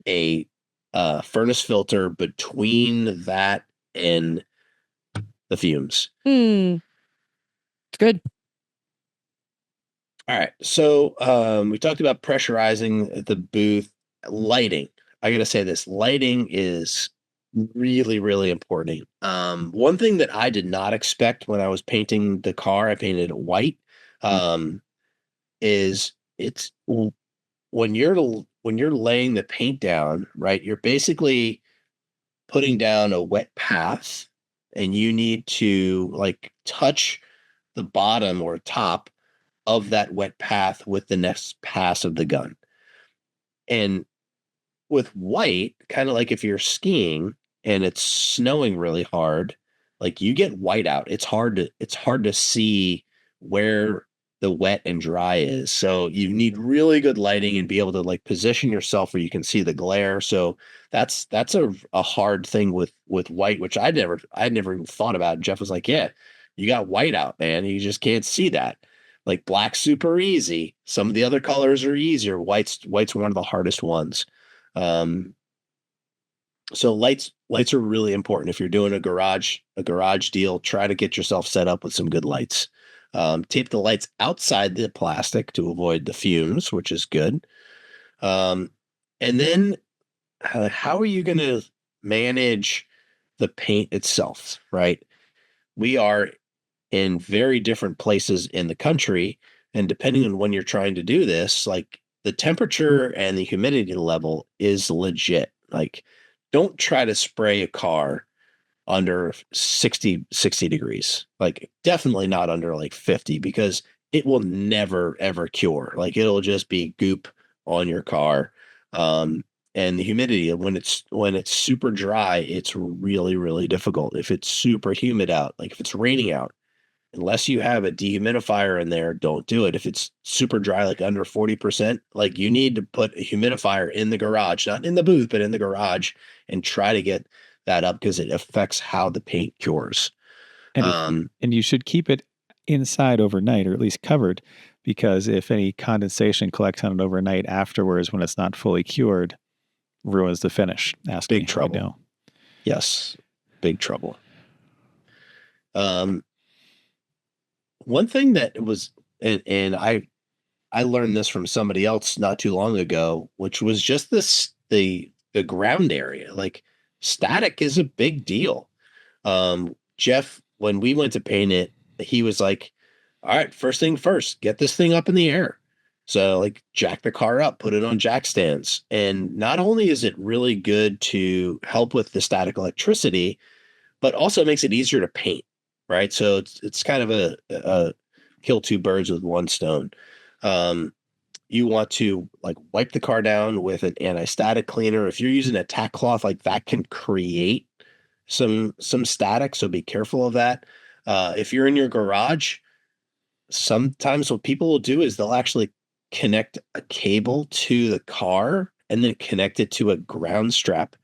a furnace filter between that and the fumes. It's good. All right. So we talked about pressurizing the booth, lighting. I got to say this, lighting is really, really important. One thing that I did not expect when I was painting the car, I painted it white, is it's when you're laying the paint down, right? You're basically putting down a wet path, and you need to like touch the bottom or top of that wet path with the next pass of the gun. And with white, kind of like if you're skiing and it's snowing really hard, like you get white out. It's hard to see where the wet and dry is. So you need really good lighting and be able to like position yourself where you can see the glare. So that's a hard thing with white, which I'd never even thought about. Jeff was like, yeah, you got white out, man. You just can't see that. Like black's super easy. Some of the other colors are easier. White's one of the hardest ones. So lights are really important. If you're doing a garage deal, try to get yourself set up with some good lights. Tape the lights outside the plastic to avoid the fumes, which is good. And then how are you going to manage the paint itself, right? We are in very different places in the country, and depending on when you're trying to do this, like the temperature and the humidity level is legit. Like, don't try to spray a car under 60 degrees. Like, definitely not under like 50, because it will never ever cure. Like, it'll just be goop on your car. And the humidity, when it's super dry, it's really, really difficult. If it's super humid out, like if it's raining out, unless you have a dehumidifier in there, don't do it. If it's super dry, like under 40%, like you need to put a humidifier in the garage, not in the booth, but in the garage, and try to get that up, because it affects how the paint cures. And you should keep it inside overnight, or at least covered, because if any condensation collects on it overnight afterwards when it's not fully cured, ruins the finish. Ask Big me, trouble. I know. Yes, big trouble. One thing that was, and I learned this from somebody else not too long ago, which was just the ground area. Like, static is a big deal. Jeff, when we went to paint it, he was like, all right, first thing first, get this thing up in the air. So like jack the car up, put it on jack stands. And not only is it really good to help with the static electricity, but also makes it easier to paint, right? So it's kind of a kill two birds with one stone. you want to like wipe the car down with an anti-static cleaner. If you're using a tack cloth, like that can create some static, so be careful of that. If you're in your garage, sometimes what people will do is they'll actually connect a cable to the car and then connect it to a ground strap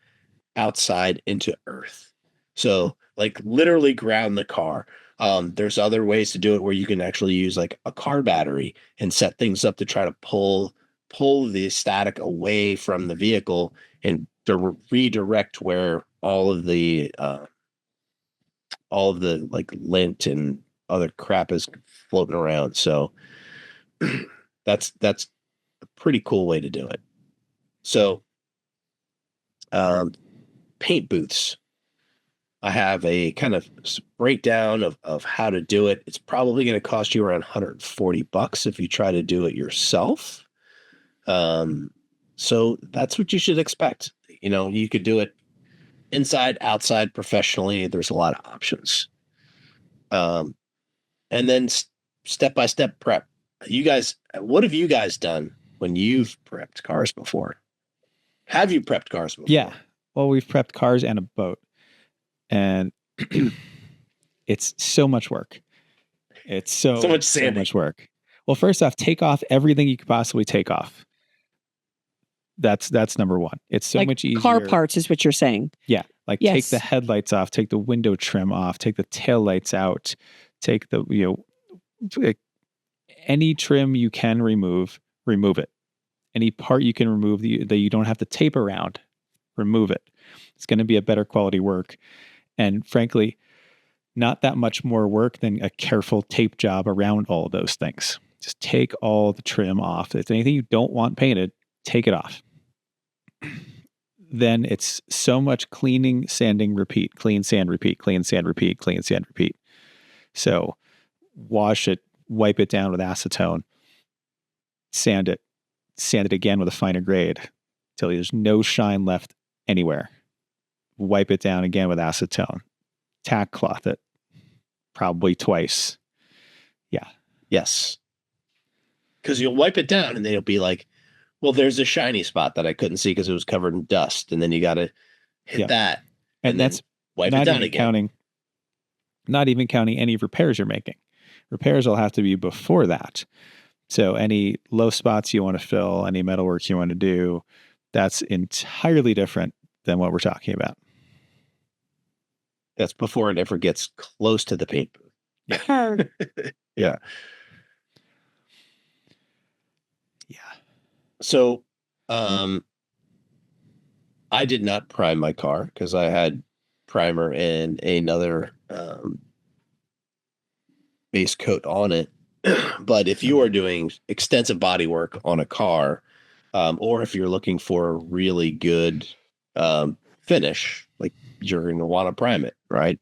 outside into earth. So like literally ground the car. There's other ways to do it where you can actually use like a car battery and set things up to try to pull the static away from the vehicle and to redirect where all of the like lint and other crap is floating around. So that's a pretty cool way to do it. So paint booths. I have a kind of breakdown of how to do it. It's probably going to cost you around $140 if you try to do it yourself. So that's what you should expect. You know, you could do it inside, outside, professionally. There's a lot of options. And then step-by-step prep. You guys, what have you guys done when you've prepped cars before? Have you prepped cars before? Yeah. Well, we've prepped cars and a boat, and it's so much work. It's so much sanding. So much work. Well, first off, take off everything you could possibly take off. That's number one. It's so like much easier. car parts is what you're saying. Yeah. Like Yes. take the headlights off, take the window trim off, take the tail lights out, take the, any trim you can remove it. Any part you can remove that you don't have to tape around, remove it. It's going to be a better quality work. And frankly, not that much more work than a careful tape job around all of those things. Just take all the trim off. If it's anything you don't want painted, take it off. Then it's so much cleaning, sanding, repeat, clean, sand, repeat, clean, sand, repeat, clean, sand, repeat. So wash it, wipe it down with acetone, sand it again with a finer grade till there's no shine left anywhere. Wipe it down again with acetone, tack cloth it probably twice. Yeah. Yes. Because you'll wipe it down and then you'll be like, well, there's a shiny spot that I couldn't see because it was covered in dust. And then you got to hit that. And that's wipe not it down even again. Not even counting any repairs you're making. Repairs will have to be before that. So any low spots you want to fill, any metalwork you want to do, that's entirely different than what we're talking about. That's before it ever gets close to the paint booth. Yeah. Yeah. Yeah. So, I did not prime my car because I had primer and another base coat on it. But if you are doing extensive body work on a car, or if you're looking for a really good finish, like you're going to want to prime it, right?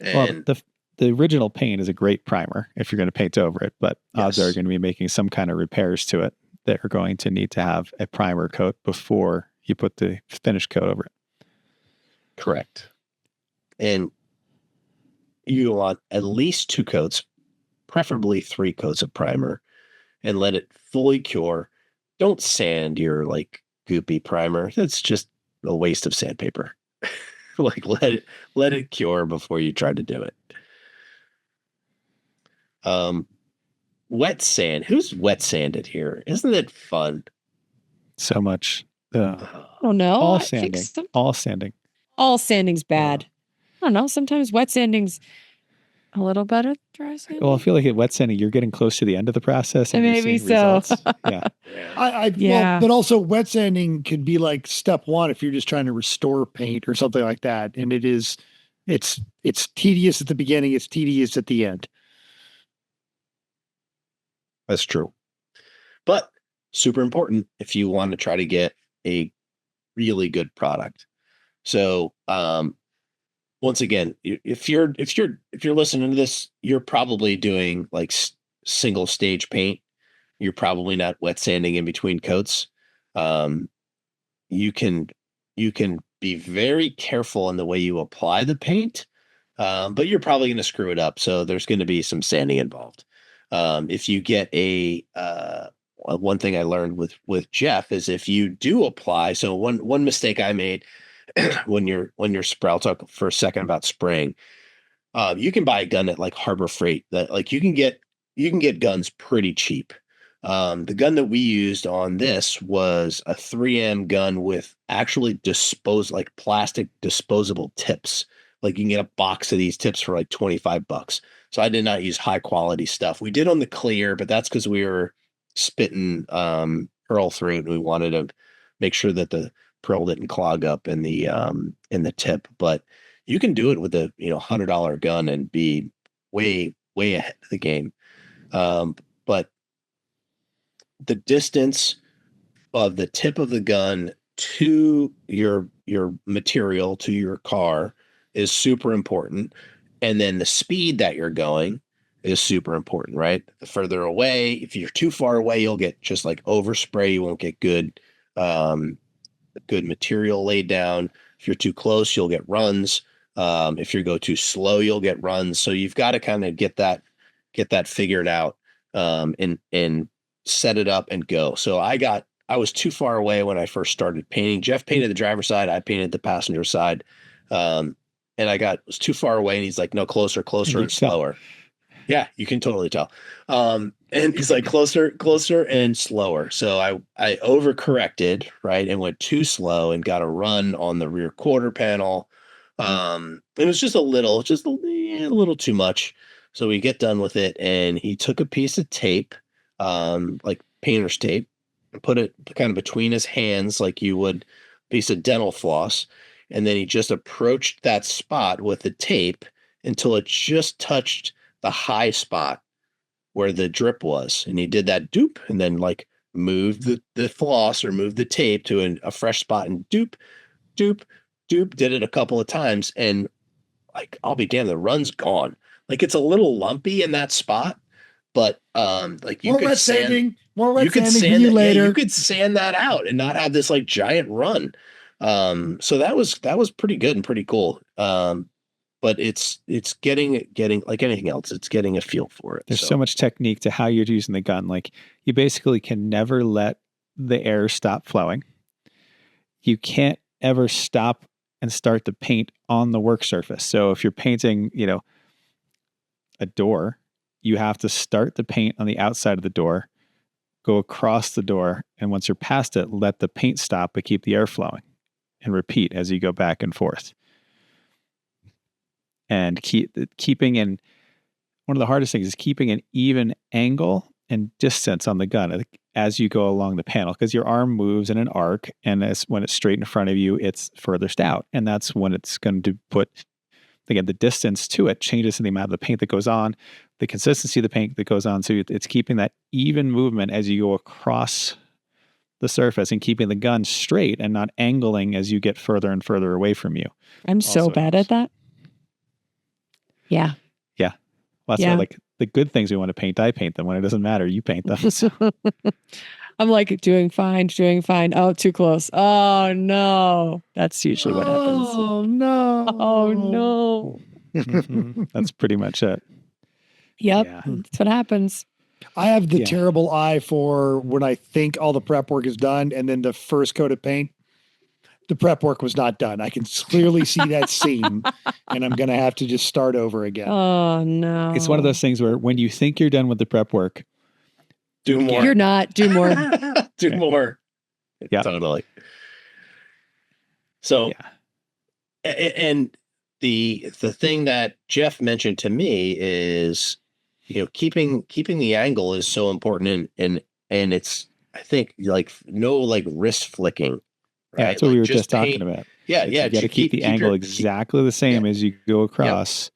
And well, the original paint is a great primer if you're going to paint over it, but odds are going to be making some kind of repairs to it that are going to need to have a primer coat before you put the finish coat over it. correct. And you want at least 2 coats, preferably 3 coats of primer, and let it fully cure. Don't sand your like goopy primer. That's just a waste of sandpaper. Like let it cure before you try to do it. Wet sand. Who's wet sanded here? Isn't it fun? So much. I don't know. All I think sanding. All sanding. all sanding's bad. I don't know. Sometimes wet sanding's a little better than dry sanding. Well, I feel like at wet sanding, you're getting close to the end of the process. And you're Maybe seeing so. results. Yeah. Yeah. Well, but also wet sanding could be like step one if you're just trying to restore paint or something like that. And it's tedious at the beginning. It's tedious at the end. That's true. But super important if you want to try to get a really good product. So, once again, if you're listening to this, you're probably doing like single stage paint. You're probably not wet sanding in between coats. You can be very careful in the way you apply the paint, but you're probably going to screw it up. So there's going to be some sanding involved. If you get a one thing I learned with Jeff is if you do apply, so one mistake I made when you're I'll talk for a second about spraying. You can buy a gun at like Harbor Freight that like you can get guns pretty cheap. The gun that we used on this was a 3M gun with actually like plastic disposable tips. Like you can get a box of these tips for like $25. So I did not use high quality stuff. We did on the clear, but that's because we were spitting pearl through it and we wanted to make sure that the pearl didn't clog up in the tip. But you can do it with a $100 gun and be way ahead of the game. But the distance of the tip of the gun to your material, to your car, is super important. And then the speed that you're going is super important, right? The further away, if you're too far away, you'll get just like overspray. You won't get good material laid down. If you're too close, you'll get runs. If you go too slow, you'll get runs. So you've got to kind of get that figured out, and set it up and go. So I was too far away when I first started painting. Jeff painted the driver's side. I painted the passenger side. And I was too far away and he's like, no, closer and slower. Yeah, you can totally tell. And he's like closer and slower. So I overcorrected, right, and went too slow and got a run on the rear quarter panel. It was just a little too much. So we get done with it and he took a piece of tape, like painter's tape, and put it kind of between his hands like you would a piece of dental floss. And then he just approached that spot with the tape until it just touched the high spot where the drip was. And he did that doop and then like moved the floss or moved the tape to a fresh spot and doop, did it a couple of times. And like, I'll be damned, the run's gone. Like it's a little lumpy in that spot, but like you could sand that out and not have this like giant run. So that was pretty good and pretty cool. But it's getting like anything else, it's getting a feel for it. There's so much technique to how you're using the gun. Like you basically can never let the air stop flowing. You can't ever stop and start the paint on the work surface. So if you're painting, a door, you have to start the paint on the outside of the door, go across the door, and once you're past it, let the paint stop but keep the air flowing, and repeat as you go back and forth. And keeping in one of the hardest things is keeping an even angle and distance on the gun as you go along the panel, because your arm moves in an arc, and when it's straight in front of you, it's furthest out, and that's when it's going to put, again, the distance to it changes in the amount of the paint that goes on, the consistency of the paint that goes on. So it's keeping that even movement as you go across the surface and keeping the gun straight and not angling as you get further and further away from you. I'm so bad at that. Yeah. Yeah. Well, that's why, like, the good things we want to paint, I paint them. When it doesn't matter, you paint them. So. I'm like doing fine. Oh, too close. Oh no. That's usually what happens. Oh no. Oh no. Mm-hmm. That's pretty much it. Yep. Yeah. That's what happens. I have the terrible eye for when I think all the prep work is done and then the first coat of paint, the prep work was not done. I can clearly see that seam and I'm going to have to just start over again. Oh no. It's one of those things where when you think you're done with the prep work, do more. You're not. Do more. Do more. Yeah. Totally. So, and the thing that Jeff mentioned to me is, keeping the angle is so important, and it's, I think, like no like wrist flicking. Right? Yeah, that's what we were just talking paint, about. Yeah, You got to keep the angle exactly the same as you go across.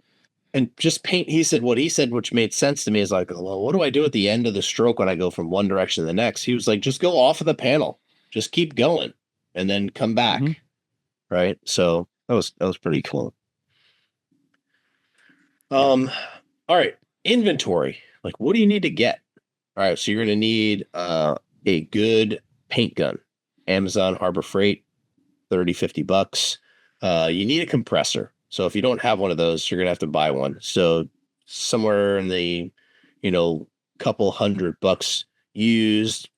And just paint. What he said, which made sense to me, is like, well, what do I do at the end of the stroke when I go from one direction to the next? He was like, just go off of the panel, just keep going, and then come back. Mm-hmm. Right. So that was pretty cool. All right. Inventory. Like, what do you need to get? All right. So you're going to need a good paint gun. Amazon, Harbor Freight, $30-$50. You need a compressor. So if you don't have one of those, you're going to have to buy one. So somewhere in the, couple $100 used,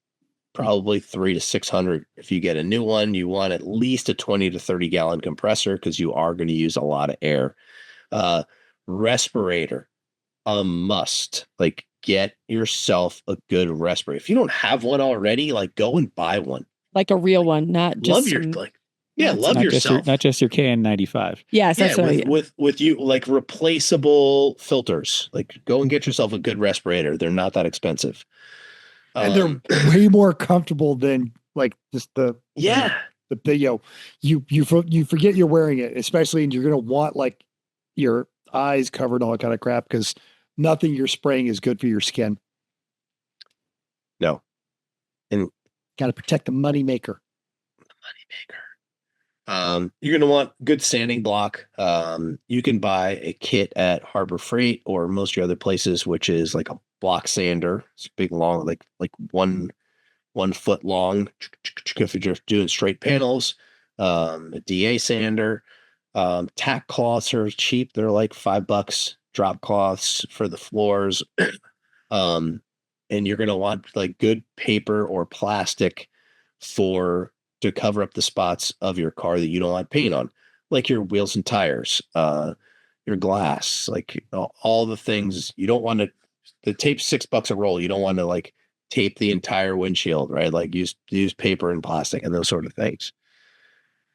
probably 300 to 600. If you get a new one, you want at least a 20 to 30 gallon compressor because you are going to use a lot of air. Respirator, a must. Like, get yourself a good respirator. If you don't have one already, like, go and buy one. Like a real one, not just Love your some, love Not yourself. not just your KN95. yes, that's what I mean. with you, like, replaceable filters. Like, go and get yourself a good respirator. They're not that expensive. And they're way more comfortable than like just the you forget you're wearing it, especially, and you're gonna want like your eyes covered, all that kind of crap, because nothing you're spraying is good for your skin. No. And got to protect the money maker. You're going to want good sanding block. You can buy a kit at Harbor Freight or most of your other places, which is like a block sander. It's big, long, like 1 foot long. If you're just doing straight panels, a DA sander, tack cloths are cheap. They're like $5. Drop cloths for the floors. And you're going to want like good paper or plastic to cover up the spots of your car that you don't want paint on, like your wheels and tires, your glass, like all the things you don't want to. The tape's $6 a roll. You don't want to like tape the entire windshield, right? Like use paper and plastic and those sort of things.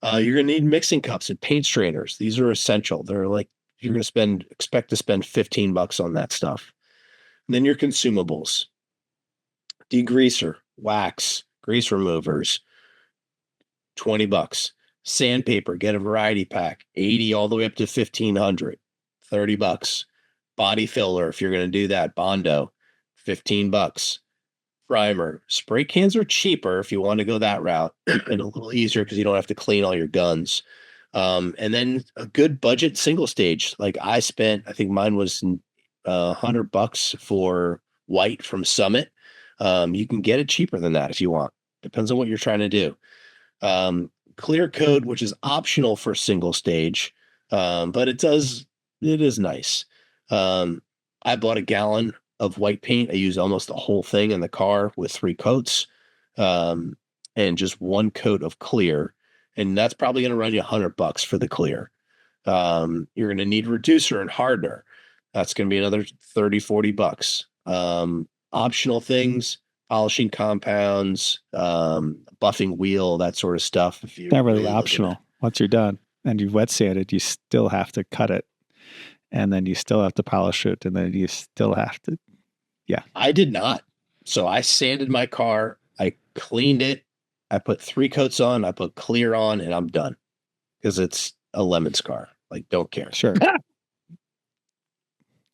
You're gonna need mixing cups and paint strainers. These are essential. They're like you're gonna expect to spend $15 on that stuff. And then your consumables: degreaser, wax, grease removers, $20. Sandpaper, get a variety pack, 80 all the way up to 1,500, $30. Body filler, if you're going to do that, Bondo, $15. Primer, spray cans are cheaper if you want to go that route and a little easier because you don't have to clean all your guns. And then a good budget single stage. Like I think mine was $100 for white from Summit. You can get it cheaper than that if you want. Depends on what you're trying to do. Clear coat, which is optional for single stage, but it is nice. I bought a gallon of white paint. I used almost the whole thing in the car with 3 coats, and just 1 coat of clear. And that's probably going to run you $100 for the clear. You're going to need reducer and hardener. That's going to be another $30-$40. Optional things: polishing compounds, buffing wheel, that sort of stuff. If you Not really optional. Once you're done and you've wet sanded, you still have to cut it, and then you still have to polish it, and then you still have to. Yeah, I did not. So I sanded my car. I cleaned it. I put 3 coats on. I put clear on, and I'm done because it's a Lemons car. Like, don't care. sure.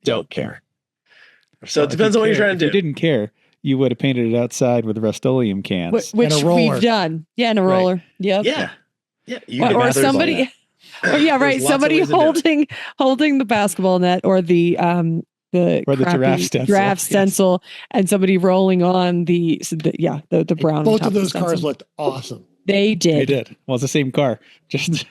Don't care. So it depends on what you're trying to do. If you didn't care, you would have painted it outside with Rust-Oleum cans. Which And a roller. we've done. Yeah, and a roller. Yep. Yeah. You Or can- somebody. Oh yeah, right. There's lots of Somebody ways to do it. holding the basketball net or the Or the crappy giraffe stencil. giraffe stencil, and somebody rolling on the brown. Both top of those stencil. cars looked awesome. They did. They did. Well, it's the same car. Just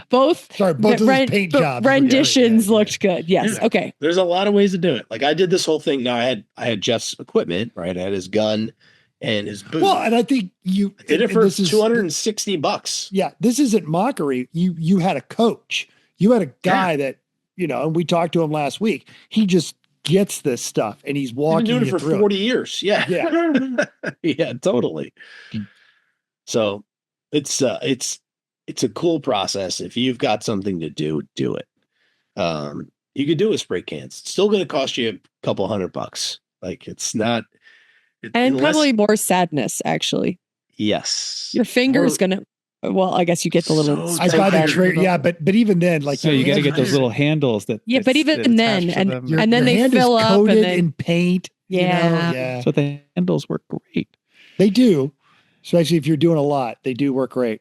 Both. Sorry, both of those paint jobs were renditions great. Yeah. looked good. Yes. Yeah. Okay. There's a lot of ways to do it. Like I did this whole thing. Now I had Jeff's equipment, right? I had his gun and his boot. Well, and I think you did it for this is- $260. Yeah, this isn't mockery. You had a coach. You had a guy that, and we talked to him last week. He just gets this stuff and he's I've walking been doing it you for through 40 years. Yeah. Yeah. Yeah, totally. So it's a cool process. If you've got something to do it. You could do it with spray cans. It's still going to cost you a couple $100. Like it's not. And probably more sadness, actually. Yes. Your finger's gonna. Well, I guess you get the little. So I spray buy the bag tray. little- Yeah, but even then, like so you got to get those little handles that. Yeah, but even that then, attach to and- them. and then your they hand is fill up and coated they- in paint. Yeah. Yeah, So the handles work great. they do. Especially if you're doing a lot, they do work great.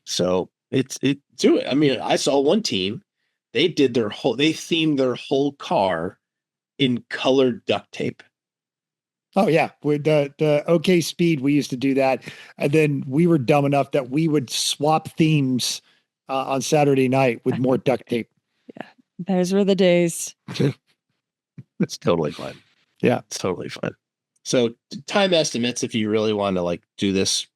So do it. I mean, I saw one team, they themed their whole car in colored duct tape. Oh yeah, with the OK Speed, we used to do that, and then we were dumb enough that we would swap themes on Saturday night with more duct tape. Those were the days. It's totally fun. Yeah. It's totally fun. So time estimates, if you really want to like do this,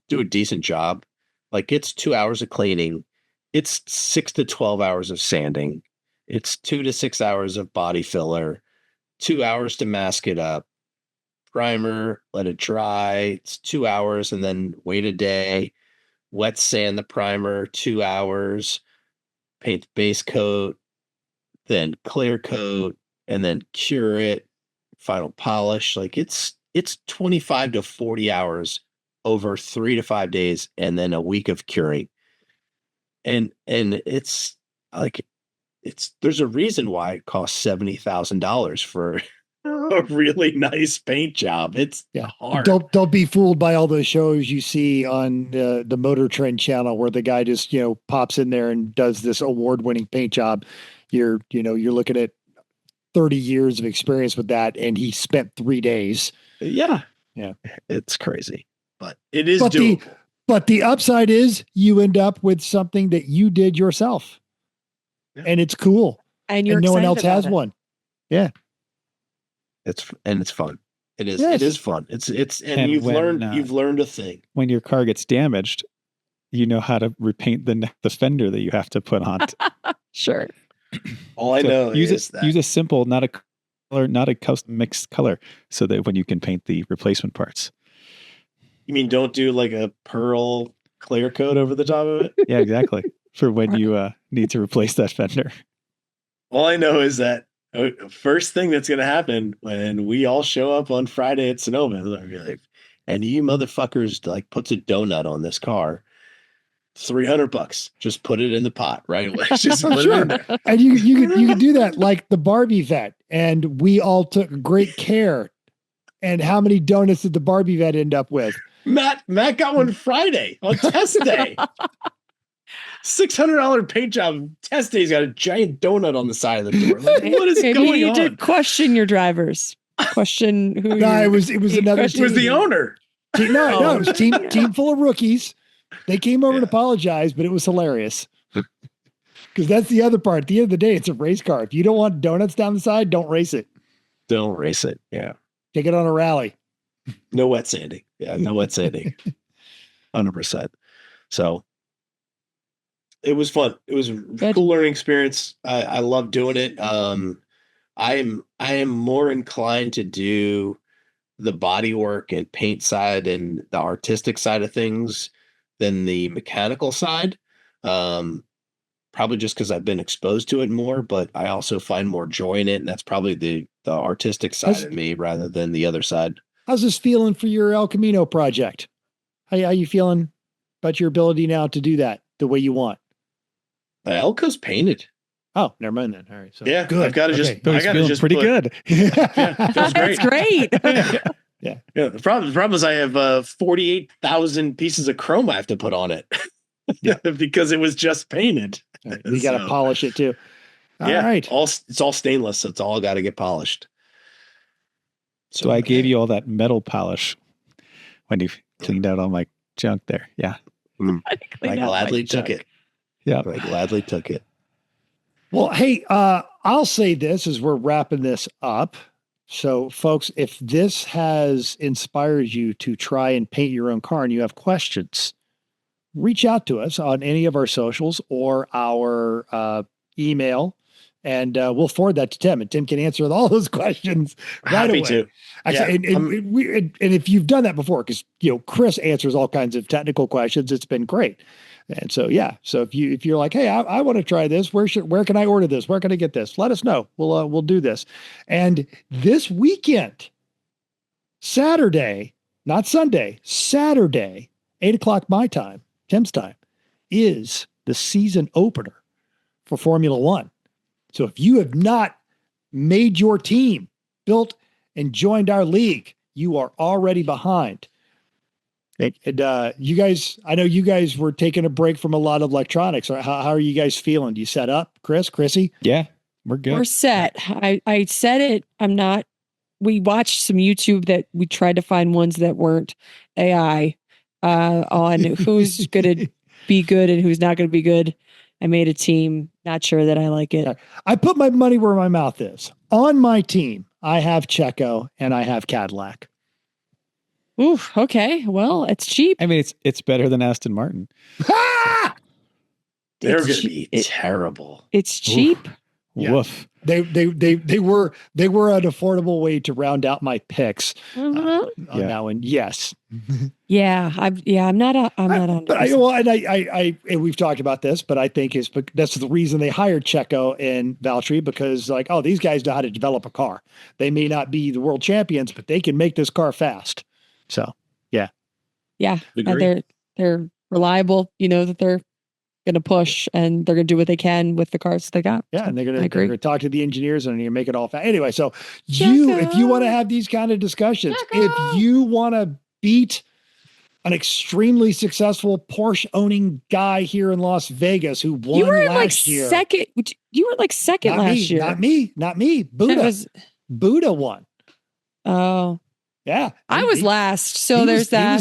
do a decent job, like it's 2 hours of cleaning, it's 6 to 12 hours of sanding, it's 2 to 6 hours of body filler, 2 hours to mask it up, primer, let it dry. It's 2 hours and then wait a day, wet sand the primer, 2 hours, paint the base coat, then clear coat, and then cure it, final polish. Like it's 25 to 40 hours over 3 to 5 days and then a week of curing. And it's like there's a reason why it costs $70,000 for a really nice paint job. It's hard. Don't be fooled by all those shows you see on the Motor Trend channel where the guy just pops in there and does this award-winning paint job. You're looking at 30 years of experience with that, and he spent 3 days. Yeah, it's crazy, but it is doable. But the upside is you end up with something that you did yourself, and it's cool, and no one else has one. Yeah. It's fun. It is. Yes. It is fun. And you've learned a thing. When your car gets damaged, you know how to repaint the fender that you have to put on. Sure. All I know is use a simple, not a color, not a custom mixed color, so that when you can paint the replacement parts. You mean don't do like a pearl clear coat over the top of it? Yeah, exactly. For when you need to replace that fender. All I know is that first thing that's going to happen when we all show up on Friday at Sonoma, they'll be like, and you motherfuckers like puts a donut on this car, $300. Just put it in the pot, right? Just put it in there. And you can do that like the Barbie vet, and we all took great care. And how many donuts did the Barbie vet end up with? Matt got one Friday on test day. $600 paint job. Test day's got a giant donut on the side of the door. Like, what is Maybe going you need on? to question your drivers. Question who. No, it was another. It was the owner. No, it was team full of rookies. They came over and apologized, but it was hilarious. Because that's the other part. At the end of the day, it's a race car. If you don't want donuts down the side, don't race it. Don't race it. Yeah. Take it on a rally. No wet sanding. Yeah, no wet sanding. 100%. So it was fun. It was a cool learning experience. I love doing it. I am more inclined to do the body work and paint side and the artistic side of things than the mechanical side. Probably just because I've been exposed to it more, but I also find more joy in it. And that's probably the artistic side of me rather than the other side. How's this feeling for your El Camino project? How you feeling about your ability now to do that the way you want? Elko's painted. Oh, never mind then. All right. So yeah, good. I've got to just pretty good. Yeah, feels That's great. Yeah. The problem is I have 48,000 pieces of chrome I have to put on it. Because it was just painted. Right. You got to polish it too. All right. It's all stainless, so it's all got to get polished. So I gave you all that metal polish when you cleaned out all my junk there. Yeah. I gladly took it. Yeah. I gladly took it. Well, hey, I'll say this as we're wrapping this up. So, folks, if this has inspired you to try and paint your own car and you have questions, reach out to us on any of our socials or our email, and we'll forward that to Tim, and Tim can answer all those questions right away. To. Actually, and if you've done that before, because Chris answers all kinds of technical questions, it's been great. And so, so if you're like, hey, I want to try this, where can I order this? Where can I get this? Let us know. We'll do this. And this weekend, Saturday, not Sunday, Saturday, 8:00 my time, Tim's time, is the season opener for Formula One. So if you have not made your team, built and joined our league, you are already behind. And you guys, I know you guys were taking a break from a lot of electronics. How are you guys feeling? Do you set up, Chrissy? Yeah, we're good. We're set. I said it. We watched some YouTube that we tried to find ones that weren't AI on who's going to be good and who's not going to be good. I made a team. Not sure that I like it. I put my money where my mouth is. On my team, I have Checo and I have Cadillac. Ooh, okay. Well, it's cheap. I mean, it's better than Aston Martin. Ah! They're It's going to cheap. be terrible. It's cheap. Yeah. Woof. They were an affordable way to round out my picks on Yeah. that one. Yes. Yeah, I'm not on. But and we've talked about this, but I think that's the reason they hired Checo and Valtteri, because like, oh, these guys know how to develop a car. They may not be the world champions, but they can make this car fast. So Yeah, Agree. they're reliable. You know that they're going to push and they're going to do what they can with the cars they got. yeah, and they're I gonna agree. talk to the engineers and you make it all fast. Anyway, so if you want to have these kind of discussions, if you want to beat an extremely successful Porsche owning guy here in Las Vegas who won You were in last year. second. You were like second Not last me, year. not me. That Buddha. was- Buddha won. oh, Yeah. I was last. So there's that.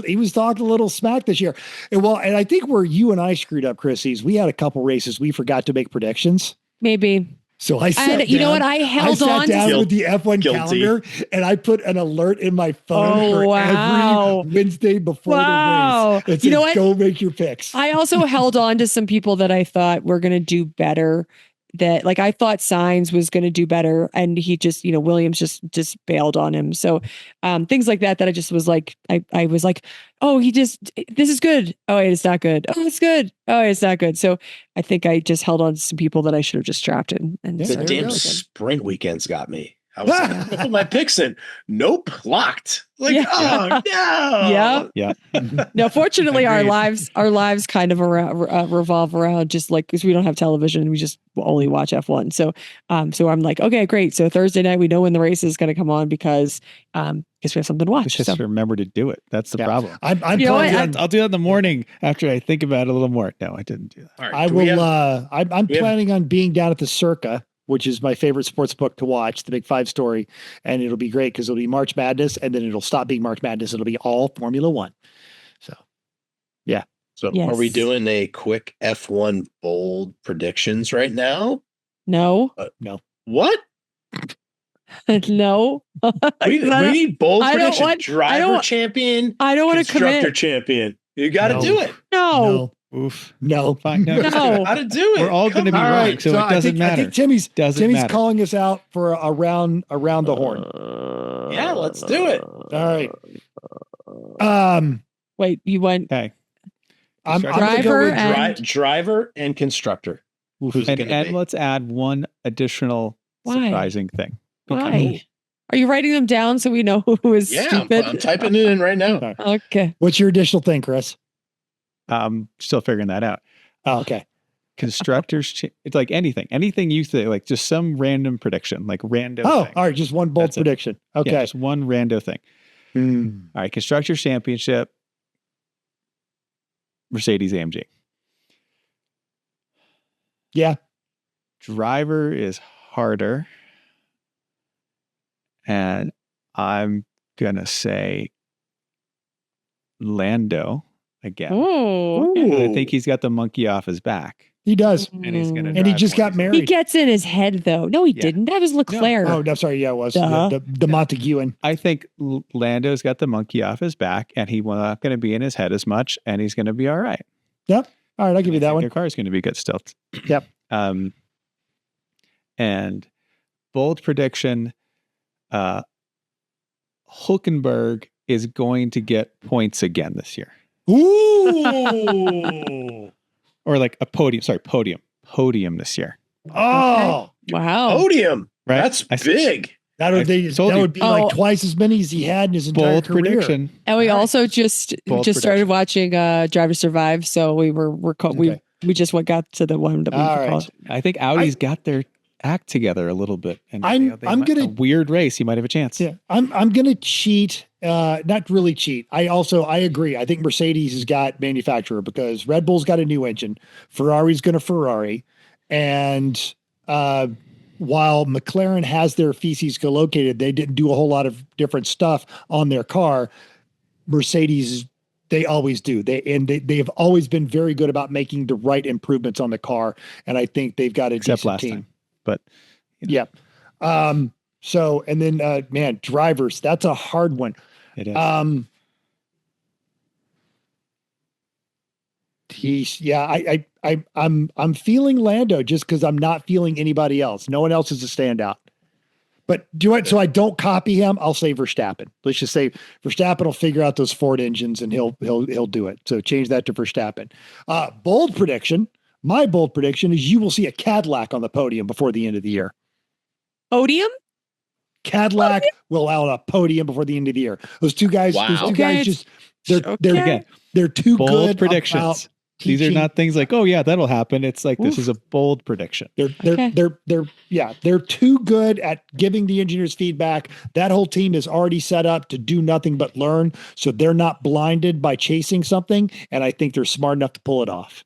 He was talking a little smack this year. And I think where you and I screwed up, Chris, is we had a couple races we forgot to make predictions. Maybe. So I sat And you know down- what? I held sat on down to. with the F1 Guilty. calendar and I put an alert in my phone Oh, for wow. every Wednesday before Wow. the race. It You know says, what? go make your picks. I also held on to some people that I thought were going to do better. That like I thought Sainz was going to do better, and he just, Williams just bailed on him. So things like that I just was like, I was like, oh, this is good. Oh, wait, it's not good. Oh, it's good. Oh, it's not good. So I think I just held on to some people that I should have just drafted. And Yeah, The there you damn go. sprint weekends got me. I was like, I put my picks in. Nope, locked. Like, Yeah. oh no. Yeah. Yeah. No, fortunately, our Agreed. lives kind of revolve around just like because we don't have television, we just only watch F1. So I'm like, okay, great. So Thursday night, we know when the race is going to come on because we have something to watch. Just So remember to do it. That's the Yeah. problem. I'm You know what? planning on- I'll do that in the morning after I think about it a little more. No, I didn't do that. All right. I do we will. have- I'm we have- planning on being down at the Circa, which is my favorite sports book to watch, the Big Five story, and it'll be great because it'll be March Madness, and then it'll stop being March Madness. It'll be all Formula One. So, So Yes. are we doing a quick F1 bold predictions right now? no, What? no, We need bold I don't prediction. want- Driver champion, I don't want to constructor commit. champion. You got to No. do it. No, Oof. no. Fine. No. No. How to do it? We're all going to be Come All on. wrong, right, so it I doesn't think, matter. I think Timmy's Doesn't matter. calling us out for a round around the horn. Yeah, let's do it. All right. Wait, you went. Okay. I'm gonna go Driver with and- Driver and constructor. Who's it And, gonna be? let's add one additional Why? surprising thing. Why? Are you writing them down so we know who is Yeah, stupid? I'm typing it in right now. Okay. What's your additional thing, Chris? Still figuring that out. Oh, okay. Constructors, it's like anything you say, like just some random prediction, like rando. Oh, thing. all right. Just one bold That's it. prediction. Yeah, Okay. just one rando thing. All right, constructors championship, Mercedes AMG. Yeah. Driver is harder, and I'm gonna say Lando again. Oh. And I think he's got the monkey off his back, He does. and he's gonna. Mm. And he drive just more. got He married. gets in his head though. No, he Yeah. didn't. That was Leclerc. Oh, no, sorry. Yeah, it was Duh. the Montaguan. I think Lando's got the monkey off his back, and he's not going to be in his head as much, and he's going to be all right. Yep. All right. I'll give you I that think one. Their car is going to be good still. Yep. And bold prediction: Hulkenberg is going to get points again this year, Ooh. or like a podium. Sorry, podium this year. Oh, Wow. Podium. Right? That's I big. that I would be told you. be Oh. like twice as many as he had in his entire Bold career. prediction. And we All right. also just Bold started prediction. watching Drive to Survive, so Okay. we just got to the one that we All right. called. I think Audi's got their act together a little bit, and I'm might- gonna- a weird race. He might have a chance. Yeah, I'm gonna cheat. Not really cheat. I agree. I think Mercedes has got manufacturer because Red Bull's got a new engine. Ferrari's gonna Ferrari, and while McLaren has their feces co-located, they didn't do a whole lot of different stuff on their car. Mercedes, they always do. They have always been very good about making the right improvements on the car, and I think they've got a Except decent last team. time, but Yep. So, and then, man, drivers, that's a hard one. It is. I'm feeling Lando just because I'm not feeling anybody else. No one else is a standout. But so I don't copy him. I'll say Verstappen. Let's just say Verstappen will figure out those Ford engines and he'll do it. So change that to Verstappen. Bold prediction. My bold prediction is you will see a Cadillac on the podium before the end of the year. Odium? Cadillac will out a podium before the end of the year. Those two guys, just they're too bold good predictions. These are not things like, oh yeah, that'll happen. It's like this is a bold prediction. They're too good at giving the engineers feedback. That whole team is already set up to do nothing but learn, so they're not blinded by chasing something. And I think they're smart enough to pull it off.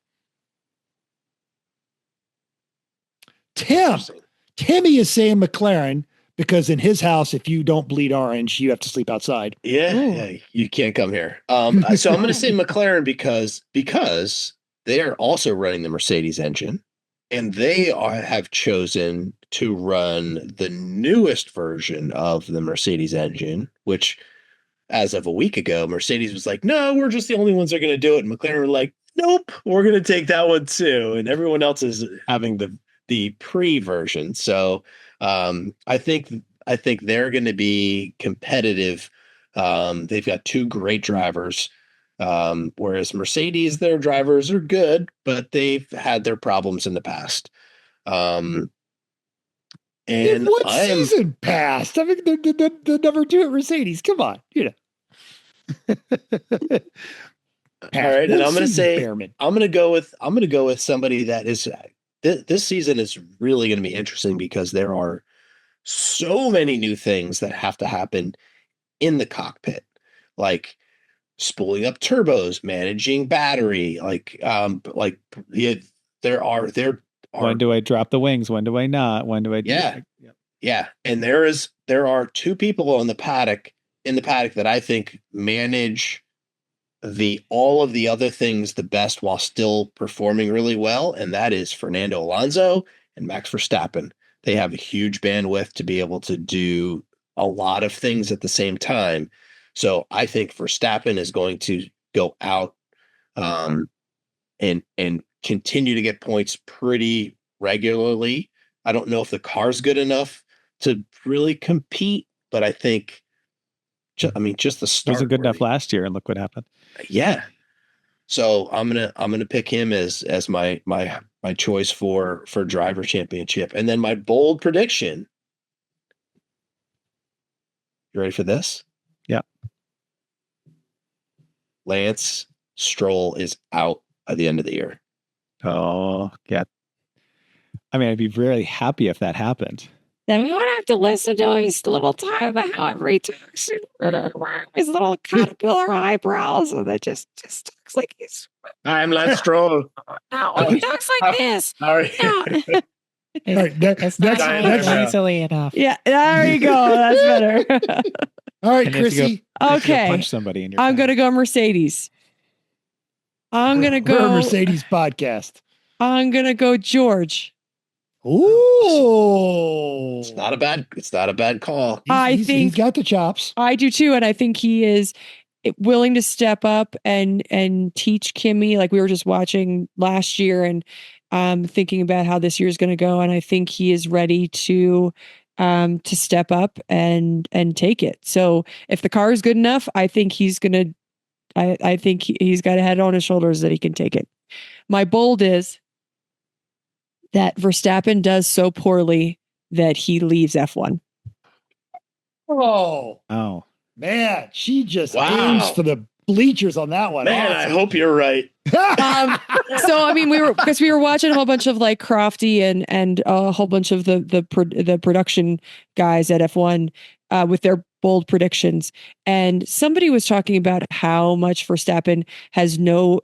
Timmy is saying McLaren because in his house, if you don't bleed orange, you have to sleep outside. Yeah, you can't come here. So I'm going to say McLaren because they are also running the Mercedes engine, and they have chosen to run the newest version of the Mercedes engine, which, as of a week ago, Mercedes was like, "No, we're just the only ones that are going to do it," and McLaren were like, "Nope, we're going to take that one too," and everyone else is having the pre-version. So I think they're going to be competitive. They've got two great drivers, whereas Mercedes, their drivers are good, but they've had their problems in the past. And what season passed? I mean, the number two at Mercedes. Come on, All right, and I'm going to go with somebody that is. This season is really going to be interesting because there are so many new things that have to happen in the cockpit, like spooling up turbos, managing battery, there are. When do I drop the wings? When do I not? When do I? Yeah. And there are two people in the paddock that I think manage all of the other things the best while still performing really well, and that is Fernando Alonso and Max Verstappen. They have a huge bandwidth to be able to do a lot of things at the same time. So I think Verstappen is going to go out and continue to get points pretty regularly. I don't know if the car's good enough to really compete, but I think just the start. Wasn't good enough last year, and look what happened. Yeah. So I'm gonna pick him as my choice for driver championship. And then my bold prediction. You ready for this? Yeah. Lance Stroll is out at the end of the year. Oh, yeah. I mean, I'd be very happy if that happened. Then we won't have to listen to his little time about how every talks his little caterpillar eyebrows, and that just talks like he's. I'm Lance Stroll. No, he talks like this. Sorry. No. All right, next easily enough. Yeah, there you go. That's better. All right, And if you Chrissy. Okay. punch somebody in your. I'm going to go Mercedes. I'm going to We're a go Mercedes podcast. I'm going to go George. Ooh. It's not a bad call. I think he's got the chops. I do too, and I think he is willing to step up and teach Kimmy, like we were just watching last year, and thinking about how this year is going to go, and I think he is ready to step up and take it. So if the car is good enough, I think he's gonna. I think he's got a head on his shoulders that he can take it. My bold is that Verstappen does so poorly that he leaves F1. Oh, man, she just aims for the bleachers on that one. Man, I hope you're right. So I mean, we were watching a whole bunch of like Crofty and a whole bunch of the production guys at F1 with their bold predictions, and somebody was talking about how much Verstappen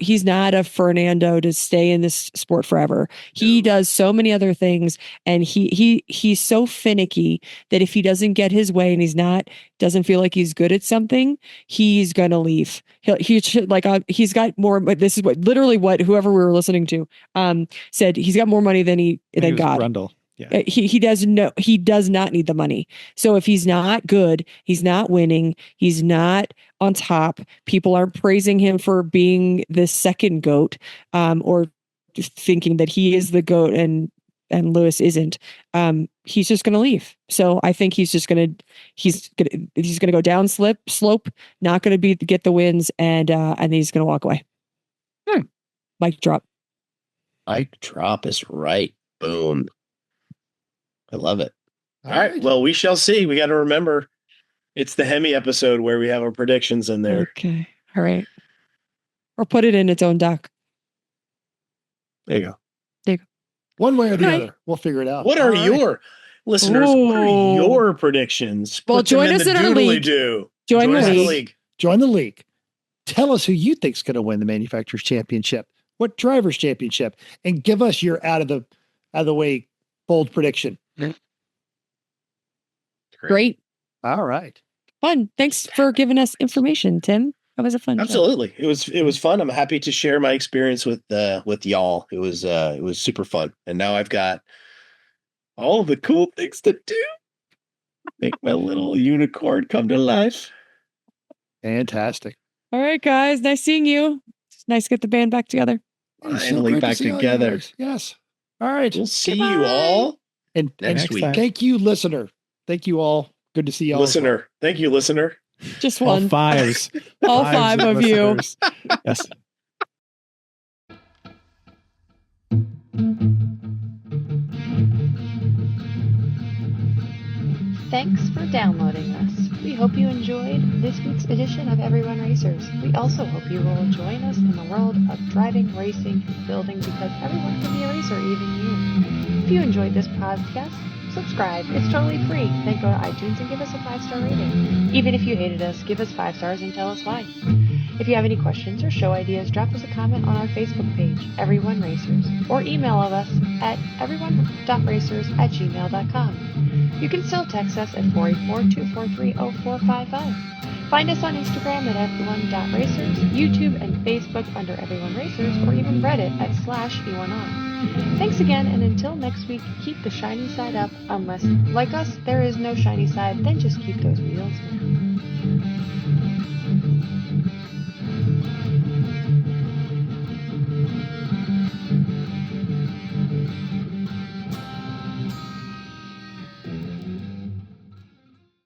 he's not a Fernando to stay in this sport forever. He does so many other things, and he's so finicky that if he doesn't get his way and doesn't feel like he's good at something, he's gonna leave. He's got more. This is what whoever we were listening to said. He's got more money than I think it was God. Brundle. Yeah. He does not need the money. So if he's not good, he's not winning, he's not on top, people aren't praising him for being the second GOAT, or just thinking that he is the GOAT and Lewis isn't, he's just going to leave. So I think he's going to go down slope, not going to get the wins, and he's going to walk away. Mic drop. Mic drop is right. Boom. I love it. All right. Well, we shall see. We got to remember it's the Hemi episode where we have our predictions in there. Okay. All right. Or put it in its own doc. There you go. One way or the Right. other. We'll figure it out. What are your listeners? What are Ooh. your predictions? Well, Put them join in us the in our doodly league. do. Join us the in league. Join the league. Tell us who you think's going to win the manufacturers championship. What drivers championship? And give us your out of the way bold prediction. Great. All right. Fun. Thanks for giving us information, Tim. That was a fun show. Absolutely. It was fun. I'm happy to share my experience with y'all. It was super fun. And now I've got all the cool things to do. Make my little unicorn come to life. Fantastic. All right, guys. Nice seeing you. It's nice to get the band back together. It's so Finally great to back see all you together. guys. Yes. All right. We'll see Goodbye. you all And next week. thank you, listener. Thank you all. Good to see you all. Listener. Thank you, listener. Just All one. fives. All five of you. listeners. Yes. Thanks for downloading us. We hope you enjoyed this week's edition of Everyone Racers. We also hope you will join us in the world of driving, racing, and building, because everyone can be a racer, even you. If you enjoyed this podcast, subscribe. It's totally free. Then go to iTunes and give us a 5-star rating. Even if you hated us, give us 5 stars and tell us why. If you have any questions or show ideas, drop us a comment on our Facebook page, Everyone Racers, or email us at everyone.racers@gmail.com. You can still text us at 484-243-0455. Find us on Instagram at everyone.racers, YouTube and Facebook under Everyone Racers, or even Reddit at /E1R. Thanks again, and until next week, keep the shiny side up, unless, like us, there is no shiny side, then just keep those wheels down.